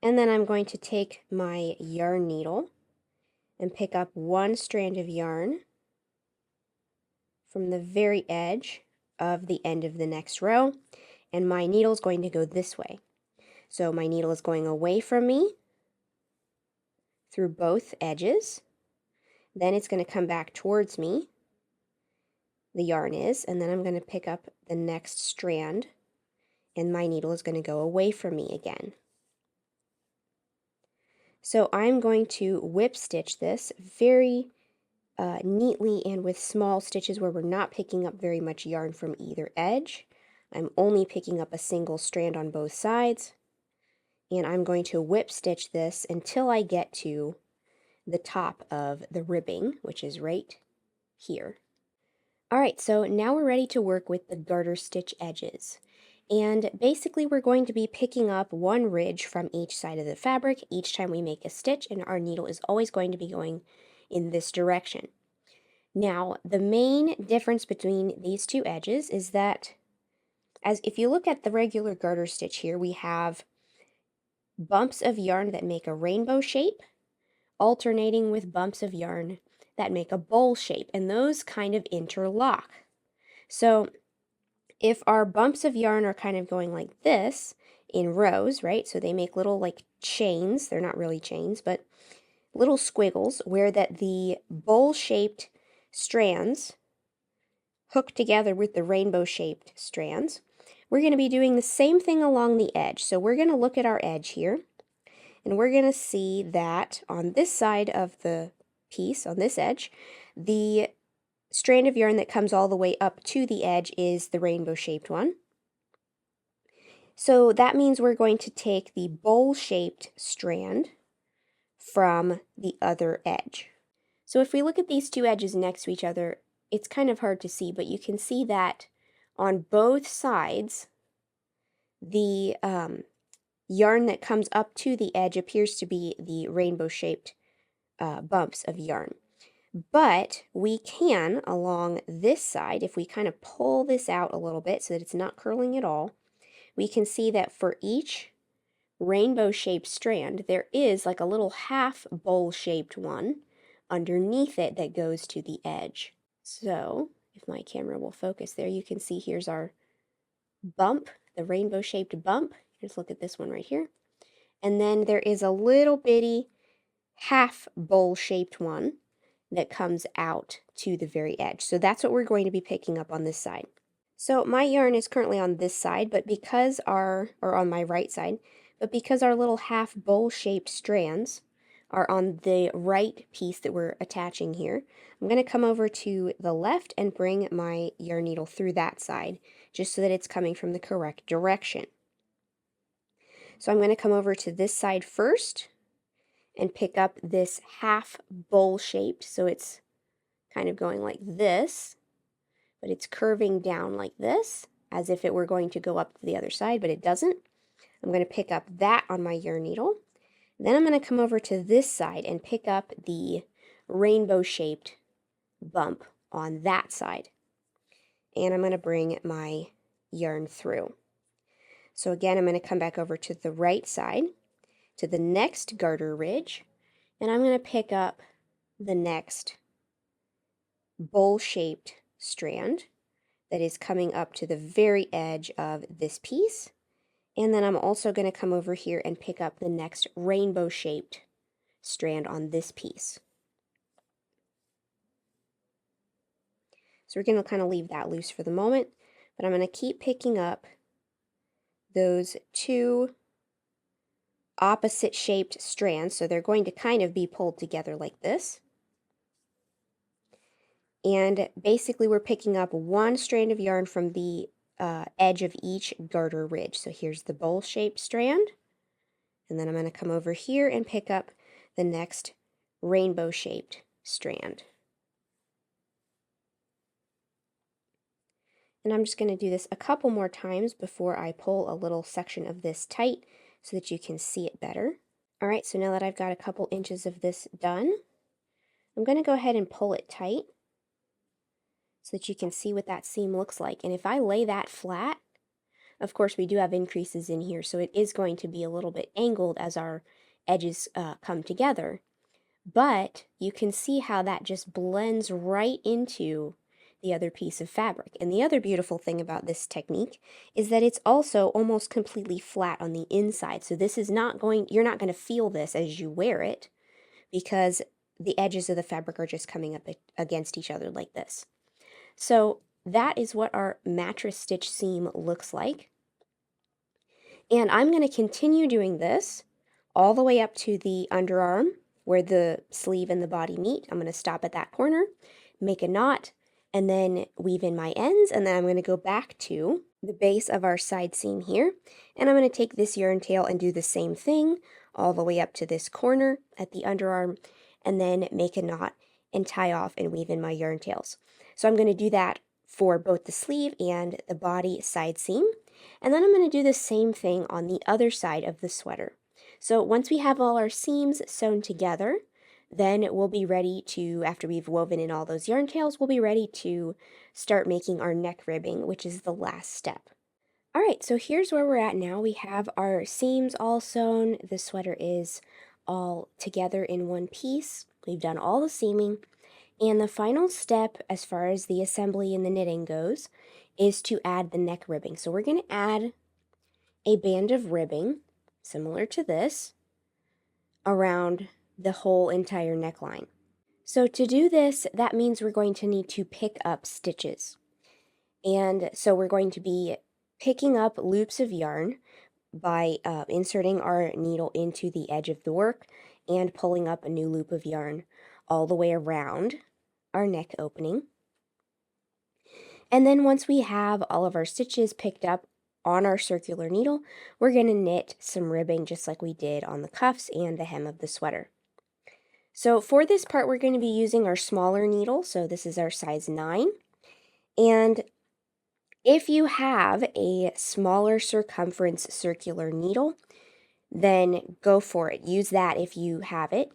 [SPEAKER 1] and then I'm going to take my yarn needle and pick up one strand of yarn from the very edge of the end of the next row, and my needle is going to go this way. So my needle is going away from me through both edges, then it's going to come back towards me, the yarn is, and then I'm going to pick up the next strand, and my needle is going to go away from me again. So I'm going to whip stitch this very neatly and with small stitches where we're not picking up very much yarn from either edge. I'm only picking up a single strand on both sides, and I'm going to whip stitch this until I get to the top of the ribbing, which is right here. Alright, so now we're ready to work with the garter stitch edges. And basically we're going to be picking up one ridge from each side of the fabric each time we make a stitch, and our needle is always going to be going in this direction. Now, the main difference between these two edges is that if you look at the regular garter stitch here, we have bumps of yarn that make a rainbow shape, alternating with bumps of yarn that make a bowl shape, and those kind of interlock. So if our bumps of yarn are kind of going like this in rows, right? So they make little like chains, they're not really chains, but little squiggles where that the bowl-shaped strands hook together with the rainbow-shaped strands. We're going to be doing the same thing along the edge. So we're going to look at our edge here, and we're going to see that on this side of the piece, on this edge, the strand of yarn that comes all the way up to the edge is the rainbow-shaped one. So that means we're going to take the bowl-shaped strand from the other edge. So if we look at these two edges next to each other, it's kind of hard to see, but you can see that on both sides, the yarn that comes up to the edge appears to be the rainbow-shaped bumps of yarn. But we can, along this side, if we kind of pull this out a little bit so that it's not curling at all, we can see that for each rainbow-shaped strand, there is like a little half bowl-shaped one underneath it that goes to the edge. So, if my camera will focus there, you can see here's our bump, the rainbow-shaped bump. Just look at this one right here. And then there is a little bitty half bowl-shaped one that comes out to the very edge. So that's what we're going to be picking up on this side. So my yarn is currently on this side, but because or on my right side, but because our little half bowl-shaped strands are on the right piece that we're attaching here, I'm going to come over to the left and bring my yarn needle through that side, just so that it's coming from the correct direction. So I'm going to come over to this side first and pick up this half bowl shaped, so it's kind of going like this, but it's curving down like this, as if it were going to go up to the other side, but it doesn't. I'm going to pick up that on my yarn needle. Then I'm going to come over to this side and pick up the rainbow shaped bump on that side. And I'm going to bring my yarn through. So again, I'm going to come back over to the right side, to the next garter ridge, and I'm going to pick up the next bowl-shaped strand that is coming up to the very edge of this piece. And then I'm also going to come over here and pick up the next rainbow-shaped strand on this piece. So we're going to kind of leave that loose for the moment, but I'm going to keep picking up those two opposite shaped strands. So they're going to kind of be pulled together like this. And basically we're picking up one strand of yarn from the edge of each garter ridge. So here's the bowl-shaped strand. And then I'm going to come over here and pick up the next rainbow-shaped strand. And I'm just going to do this a couple more times before I pull a little section of this tight so that you can see it better. Alright, so now that I've got a couple inches of this done, I'm going to go ahead and pull it tight so that you can see what that seam looks like. And if I lay that flat, of course we do have increases in here, so it is going to be a little bit angled as our edges come together. But you can see how that just blends right into the other piece of fabric. And the other beautiful thing about this technique is that it's also almost completely flat on the inside. So this is not going, you're not going to feel this as you wear it because the edges of the fabric are just coming up against each other like this. So that is what our mattress stitch seam looks like. And I'm going to continue doing this all the way up to the underarm where the sleeve and the body meet. I'm going to stop at that corner, make a knot, and then weave in my ends, and then I'm going to go back to the base of our side seam here, and I'm going to take this yarn tail and do the same thing all the way up to this corner at the underarm, and then make a knot and tie off and weave in my yarn tails. So I'm going to do that for both the sleeve and the body side seam, and then I'm going to do the same thing on the other side of the sweater. So once we have all our seams sewn together, then we'll be ready to, after we've woven in all those yarn tails, we'll be ready to start making our neck ribbing, which is the last step. All right, so here's where we're at now. We have our seams all sewn. The sweater is all together in one piece. We've done all the seaming. And the final step, as far as the assembly and the knitting goes, is to add the neck ribbing. So we're going to add a band of ribbing, similar to this, around the whole entire neckline. So to do this, that means we're going to need to pick up stitches. And so we're going to be picking up loops of yarn by inserting our needle into the edge of the work and pulling up a new loop of yarn all the way around our neck opening. And then once we have all of our stitches picked up on our circular needle, we're going to knit some ribbing just like we did on the cuffs and the hem of the sweater. So for this part, we're going to be using our smaller needle. So this is our size 9. And if you have a smaller circumference circular needle, then go for it. Use that if you have it.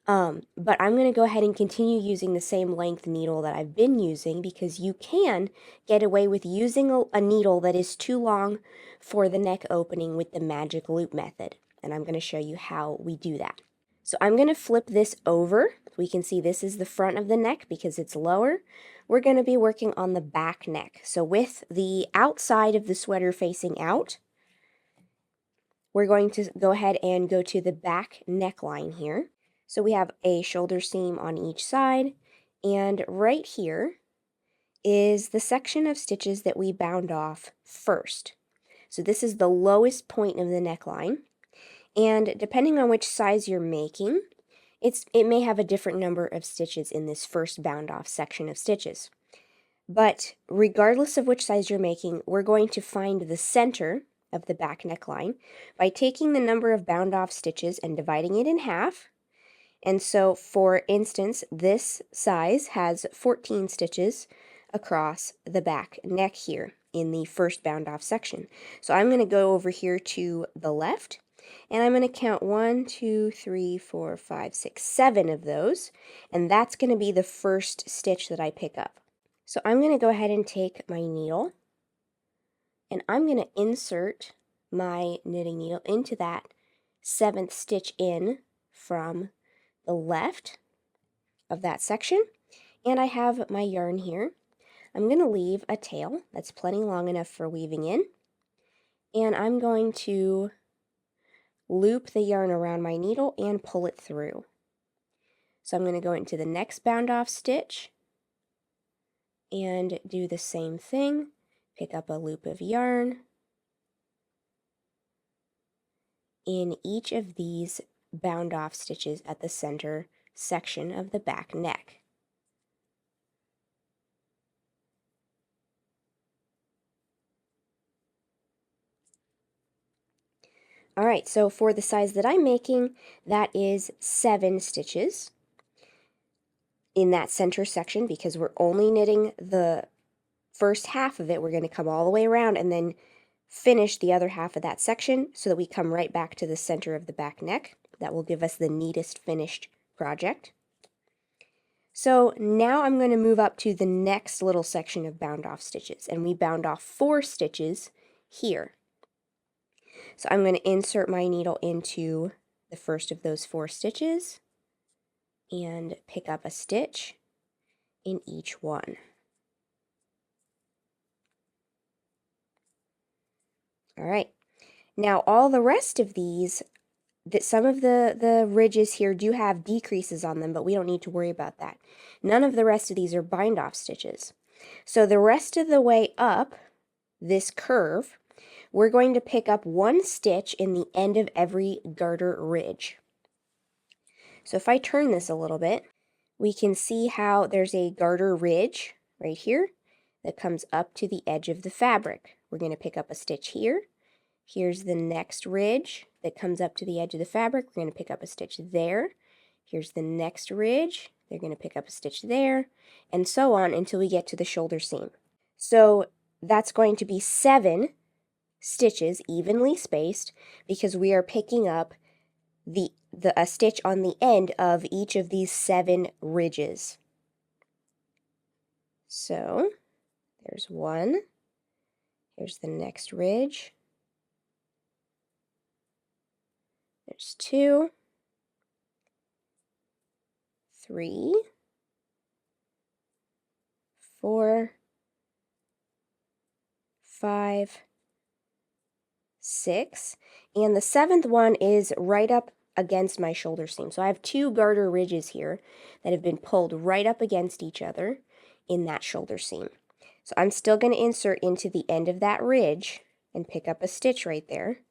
[SPEAKER 1] But I'm going to go ahead and continue using the same length needle that I've been using because you can get away with using a needle that is too long for the neck opening with the magic loop method. And I'm going to show you how we do that. So I'm going to flip this over. We can see this is the front of the neck because it's lower. We're going to be working on the back neck. So with the outside of the sweater facing out, we're going to go ahead and go to the back neckline here. So we have a shoulder seam on each side, and right here is the section of stitches that we bound off first. So this is the lowest point of the neckline. And depending on which size you're making, it may have a different number of stitches in this first bound off section of stitches. But regardless of which size you're making, we're going to find the center of the back neckline by taking the number of bound off stitches and dividing it in half. And so, for instance, this size has 14 stitches across the back neck here in the first bound off section. So I'm going to go over here to the left And I'm going to count 1, 2, 3, 4, 5, 6, 7 of those, and that's going to be the first stitch that I pick up. So I'm going to go ahead and take my needle, and I'm going to insert my knitting needle into that 7th stitch in from the left of that section, and I have my yarn here. I'm going to leave a tail that's plenty long enough for weaving in, and I'm going to loop the yarn around my needle and pull it through. So I'm going to go into the next bound off stitch and do the same thing. Pick up a loop of yarn in each of these bound off stitches at the center section of the back neck. Alright, so for the size that I'm making, that is 7 stitches in that center section, because we're only knitting the first half of it. We're going to come all the way around and then finish the other half of that section so that we come right back to the center of the back neck. That will give us the neatest finished project. So now I'm going to move up to the next little section of bound off stitches, and we bound off 4 stitches here. So I'm going to insert my needle into the first of those 4 stitches and pick up a stitch in each one. All right, now all the rest of these, some of the ridges here do have decreases on them, but we don't need to worry about that. None of the rest of these are bind off stitches. So the rest of the way up this curve, we're going to pick up 1 stitch in the end of every garter ridge. So if I turn this a little bit, we can see how there's a garter ridge right here that comes up to the edge of the fabric. We're going to pick up a stitch here. Here's the next ridge that comes up to the edge of the fabric. We're going to pick up a stitch there. Here's the next ridge. They're going to pick up a stitch there, and so on until we get to the shoulder seam. So that's going to be 7 stitches evenly spaced, because we are picking up a stitch on the end of each of these 7 ridges. So there's 1. Here's the next ridge. There's 2, 3, 4, 5, 6, and the 7th one is right up against my shoulder seam. So I have 2 garter ridges here that have been pulled right up against each other in that shoulder seam. So I'm still going to insert into the end of that ridge and pick up a stitch right there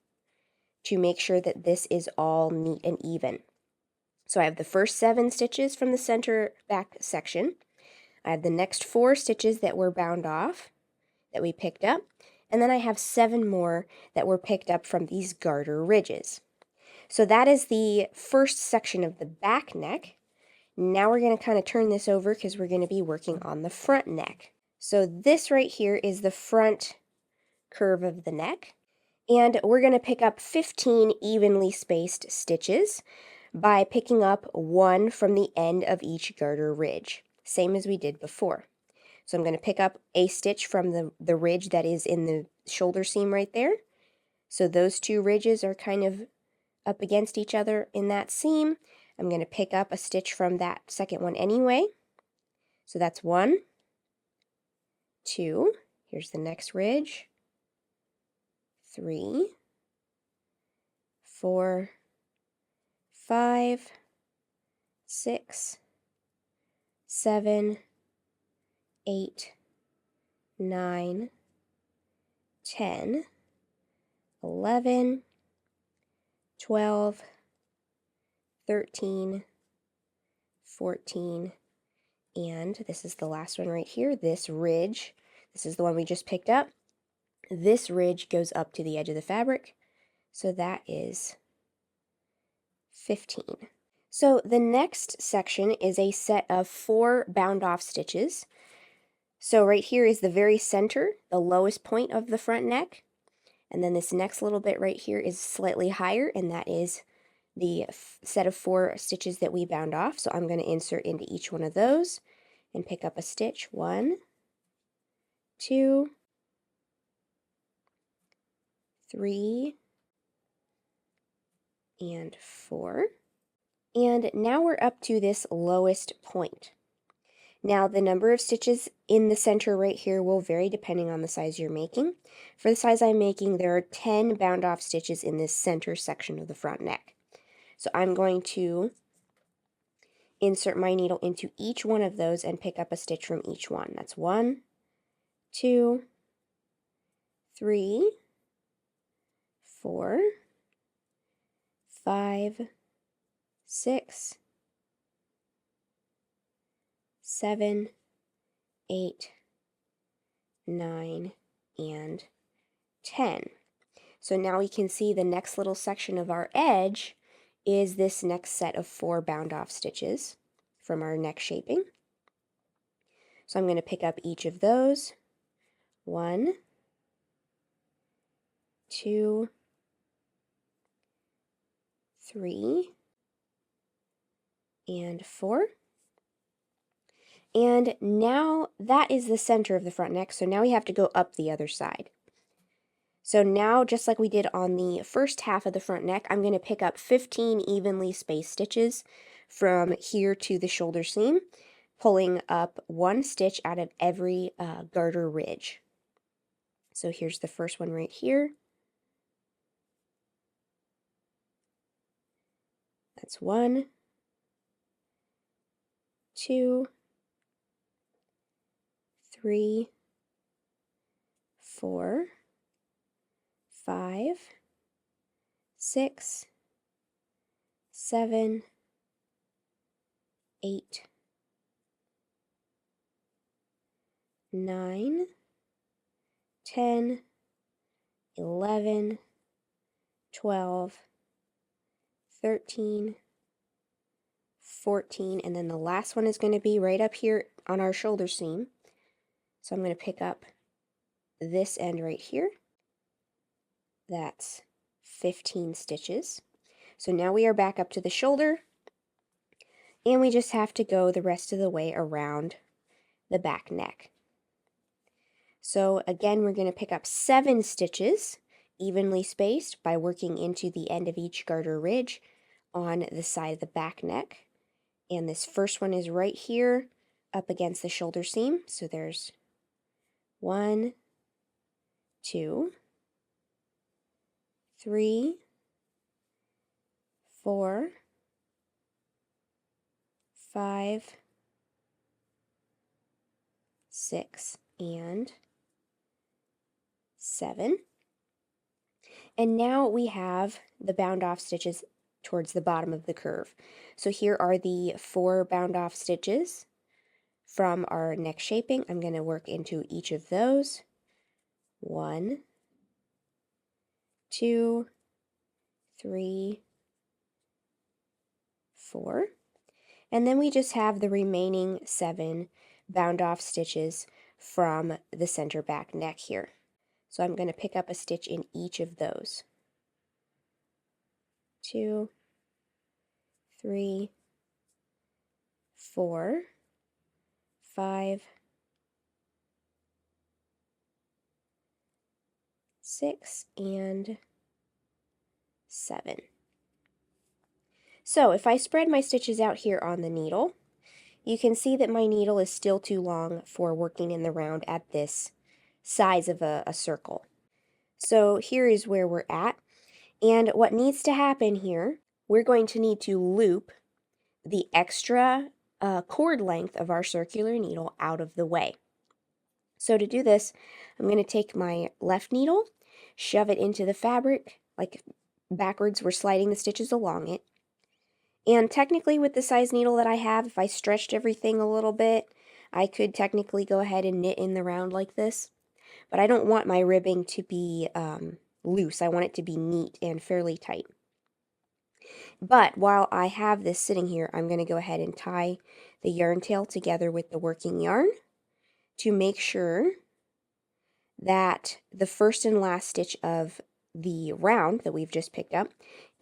[SPEAKER 1] to make sure that this is all neat and even. So I have the first 7 stitches from the center back section. I have the next 4 stitches that were bound off that we picked up, and then I have 7 more that were picked up from these garter ridges. So that is the first section of the back neck. Now we're going to kind of turn this over because we're going to be working on the front neck. So this right here is the front curve of the neck, and we're going to pick up 15 evenly spaced stitches by picking up 1 from the end of each garter ridge, same as we did before. So I'm going to pick up a stitch from the ridge that is in the shoulder seam right there. So those 2 ridges are kind of up against each other in that seam. I'm going to pick up a stitch from that second one anyway. So that's 1, 2, here's the next ridge, 3, 4, 5, 6, 7, 8, 9, 10, 11, 12, 13, 14, and this is the last one right here, this ridge. This is the one we just picked up. This ridge goes up to the edge of the fabric, so that is 15. So the next section is a set of 4 bound off stitches. So right here is the very center, the lowest point of the front neck, And then this next little bit right here is slightly higher, and that is the set of 4 stitches that we bound off. So I'm going to insert into each one of those and pick up a stitch. 1, 2, 3, and 4. And now we're up to this lowest point. Now the number of stitches in the center right here will vary depending on the size you're making. For the size I'm making, there are 10 bound off stitches in this center section of the front neck. So I'm going to insert my needle into each one of those and pick up a stitch from each one. That's 1, 2, 3, 4, 5, 6, 7, 8, 9, and 10. So now we can see the next little section of our edge is this next set of 4 bound off stitches from our neck shaping. So I'm going to pick up each of those. 1, 2, 3, and 4. And now that is the center of the front neck, so now we have to go up the other side. So now, just like we did on the first half of the front neck, I'm going to pick up 15 evenly spaced stitches from here to the shoulder seam, pulling up 1 stitch out of every garter ridge. So here's the first one right here. That's 1, 2, 3, 4, 5, 6, 7, 8, 9, 10, 11, 12, 13, 14, and then the last one is going to be right up here on our shoulder seam. So I'm going to pick up this end right here. That's 15 stitches. So now we are back up to the shoulder, and we just have to go the rest of the way around the back neck. So again, we're going to pick up 7 stitches, evenly spaced, by working into the end of each garter ridge on the side of the back neck. And this first one is right here up against the shoulder seam. So there's 1, 2, 3, 4, 5, 6, and 7. And now we have the bound off stitches towards the bottom of the curve. So here are the 4 bound off stitches from our neck shaping. I'm going to work into each of those. 1, 2, 3, 4. And then we just have the remaining 7 bound off stitches from the center back neck here. So I'm going to pick up a stitch in each of those. 2, 3, 4, 5, 6, and 7. So if I spread my stitches out here on the needle, you can see that my needle is still too long for working in the round at this size of a circle. So here is where we're at. And what needs to happen here, we're going to need to loop the extra cord length of our circular needle out of the way. So to do this, I'm going to take my left needle, shove it into the fabric, like backwards, we're sliding the stitches along it. And technically with the size needle that I have, if I stretched everything a little bit, I could technically go ahead and knit in the round like this. But I don't want my ribbing to be loose. I want it to be neat and fairly tight. But while I have this sitting here, I'm going to go ahead and tie the yarn tail together with the working yarn to make sure that the first and last stitch of the round that we've just picked up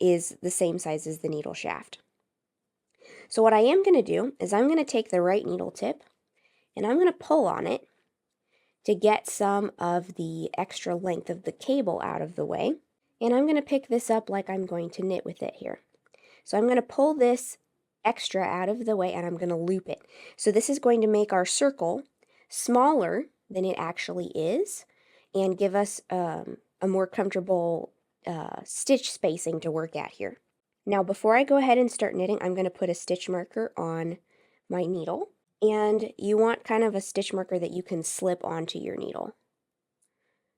[SPEAKER 1] is the same size as the needle shaft. So what I am going to do is I'm going to take the right needle tip and I'm going to pull on it to get some of the extra length of the cable out of the way. And I'm going to pick this up like I'm going to knit with it here. So I'm going to pull this extra out of the way and I'm going to loop it. So this is going to make our circle smaller than it actually is and give us a more comfortable stitch spacing to work at here. Now before I go ahead and start knitting, I'm going to put a stitch marker on my needle. And you want kind of a stitch marker that you can slip onto your needle.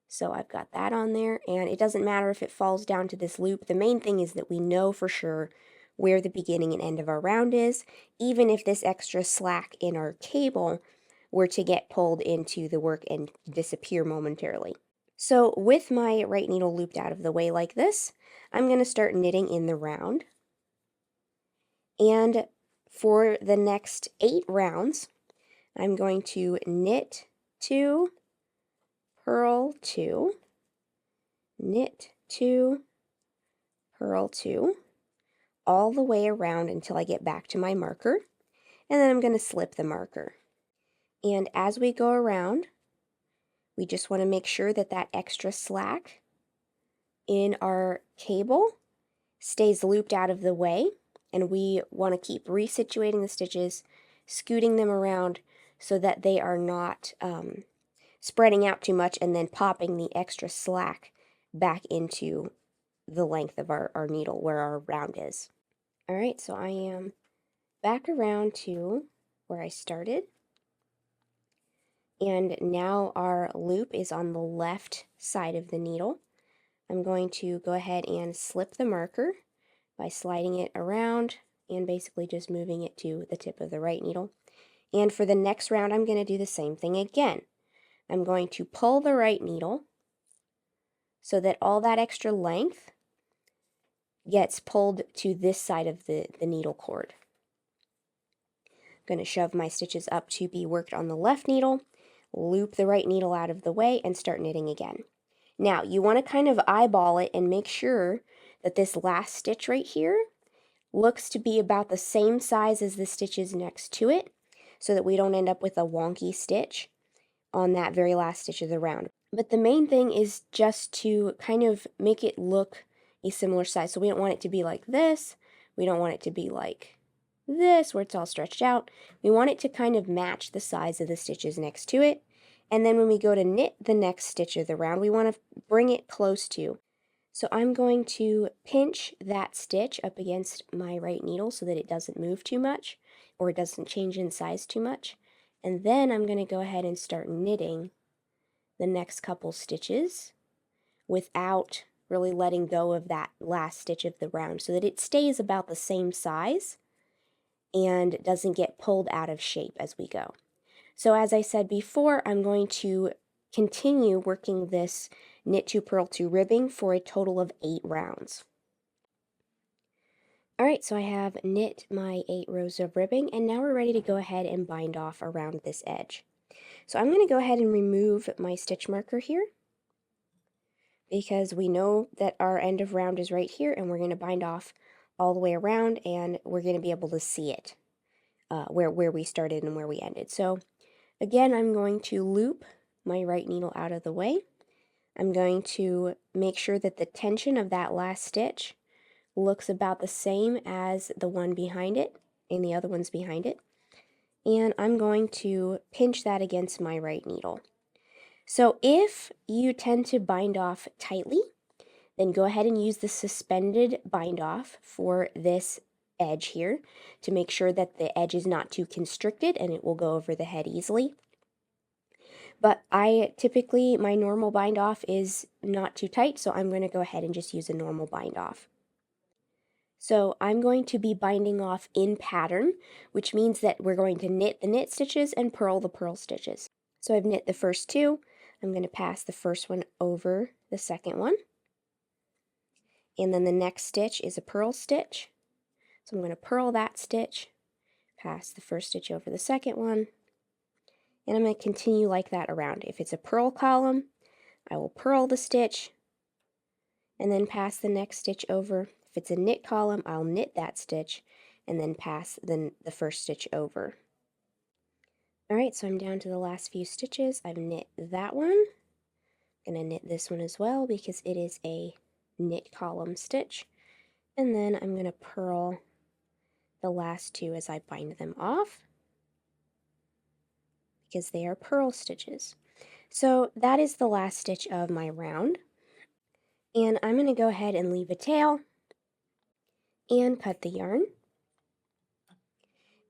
[SPEAKER 1] So I've got that on there, and it doesn't matter if it falls down to this loop. The main thing is that we know for sure where the beginning and end of our round is, even if this extra slack in our cable were to get pulled into the work and disappear momentarily. So with my right needle looped out of the way like this, I'm going to start knitting in the round. And for the next 8 rounds, I'm going to knit 2, purl 2, knit 2, purl 2, all the way around until I get back to my marker, and then I'm going to slip the marker. And as we go around, we just want to make sure that that extra slack in our cable stays looped out of the way, and we want to keep resituating the stitches, scooting them around so that they are not spreading out too much and then popping the extra slack back into the length of our needle where our round is. Alright, so I am back around to where I started, and now our loop is on the left side of the needle. I'm going to go ahead and slip the marker by sliding it around and basically just moving it to the tip of the right needle. And for the next round, I'm going to do the same thing again. I'm going to pull the right needle so that all that extra length gets pulled to this side of the needle cord. I'm going to shove my stitches up to be worked on the left needle, loop the right needle out of the way, and start knitting again. Now, you want to kind of eyeball it and make sure that this last stitch right here looks to be about the same size as the stitches next to it, so that we don't end up with a wonky stitch on that very last stitch of the round. But the main thing is just to kind of make it look a similar size. So we don't want it to be like this. We don't want it to be like this, where it's all stretched out. We want it to kind of match the size of the stitches next to it. And then when we go to knit the next stitch of the round, we want to bring it close to. So I'm going to pinch that stitch up against my right needle so that it doesn't move too much or it doesn't change in size too much. And then I'm going to go ahead and start knitting the next couple stitches without really letting go of that last stitch of the round so that it stays about the same size and doesn't get pulled out of shape as we go. So as I said before, I'm going to continue working this knit 2 purl 2 ribbing for a total of 8 rounds. Alright, so I have knit my 8 rows of ribbing, and now we're ready to go ahead and bind off around this edge. So I'm going to go ahead and remove my stitch marker here, because we know that our end of round is right here, and we're going to bind off all the way around, and we're going to be able to see it, where we started and where we ended. So again, I'm going to loop my right needle out of the way. I'm going to make sure that the tension of that last stitch looks about the same as the one behind it and the other ones behind it. And I'm going to pinch that against my right needle. So if you tend to bind off tightly, then go ahead and use the suspended bind off for this edge here to make sure that the edge is not too constricted and it will go over the head easily. But my normal bind off is not too tight, so I'm going to go ahead and just use a normal bind off. So I'm going to be binding off in pattern, which means that we're going to knit the knit stitches and purl the purl stitches. So I've knit the first 2. I'm going to pass the first one over the second one. And then the next stitch is a purl stitch. So I'm going to purl that stitch, pass the first stitch over the second one, and I'm going to continue like that around. If it's a purl column, I will purl the stitch and then pass the next stitch over. If it's a knit column, I'll knit that stitch and then pass the first stitch over. Alright, so I'm down to the last few stitches. I've knit that one. I'm going to knit this one as well because it is a knit column stitch. And then I'm going to purl the last two as I bind them off because they are purl stitches. So that is the last stitch of my round. And I'm going to go ahead and leave a tail and cut the yarn.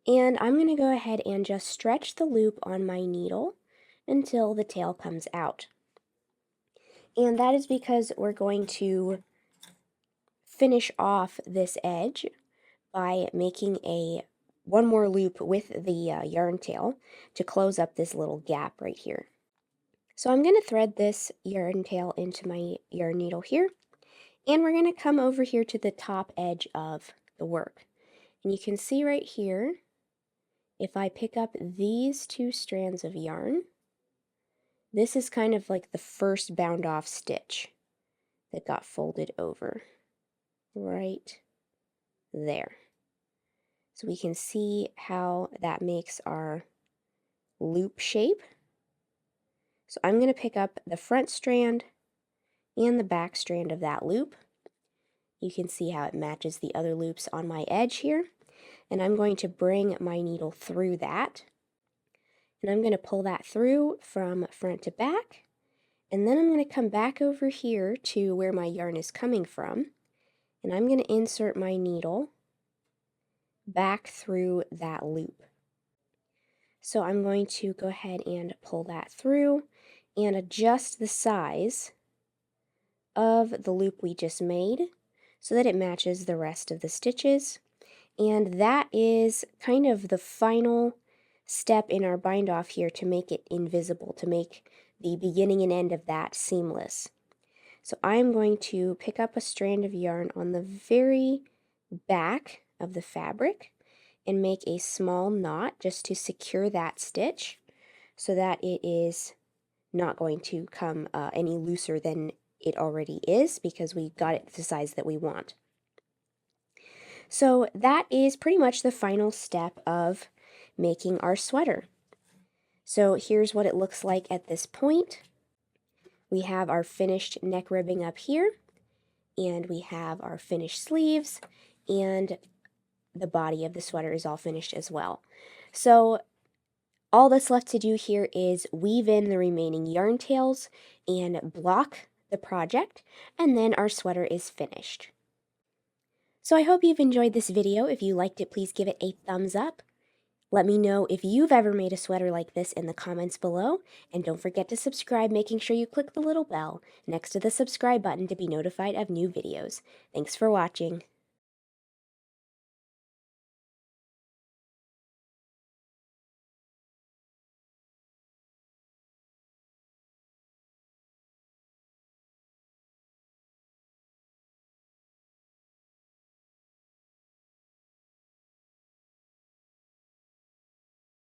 [SPEAKER 1] And I'm going to go ahead and just stretch the loop on my needle until the tail comes out. And that is because we're going to finish off this edge by making one more loop with the yarn tail to close up this little gap right here. So I'm going to thread this yarn tail into my yarn needle here, and we're going to come over here to the top edge of the work. And you can see right here, if I pick up these two strands of yarn, this is kind of like the first bound off stitch that got folded over right there. So we can see how that makes our loop shape. So I'm going to pick up the front strand and the back strand of that loop. You can see how it matches the other loops on my edge here. And I'm going to bring my needle through that. And I'm going to pull that through from front to back. And then I'm going to come back over here to where my yarn is coming from. And I'm going to insert my needle back through that loop. So I'm going to go ahead and pull that through and adjust the size of the loop we just made so that it matches the rest of the stitches. And that is kind of the final step in our bind off here to make it invisible, to make the beginning and end of that seamless. So I'm going to pick up a strand of yarn on the very back of the fabric and make a small knot just to secure that stitch so that it is not going to come any looser than it already is because we got it the size that we want. So that is pretty much the final step of making our sweater. So here's what it looks like at this point. We have our finished neck ribbing up here, and we have our finished sleeves, and the body of the sweater is all finished as well. So all that's left to do here is weave in the remaining yarn tails and block the project, and then our sweater is finished. So I hope you've enjoyed this video. If you liked it, please give it a thumbs up. Let me know if you've ever made a sweater like this in the comments below, and don't forget to subscribe, making sure you click the little bell next to the subscribe button to be notified of new videos. Thanks for watching.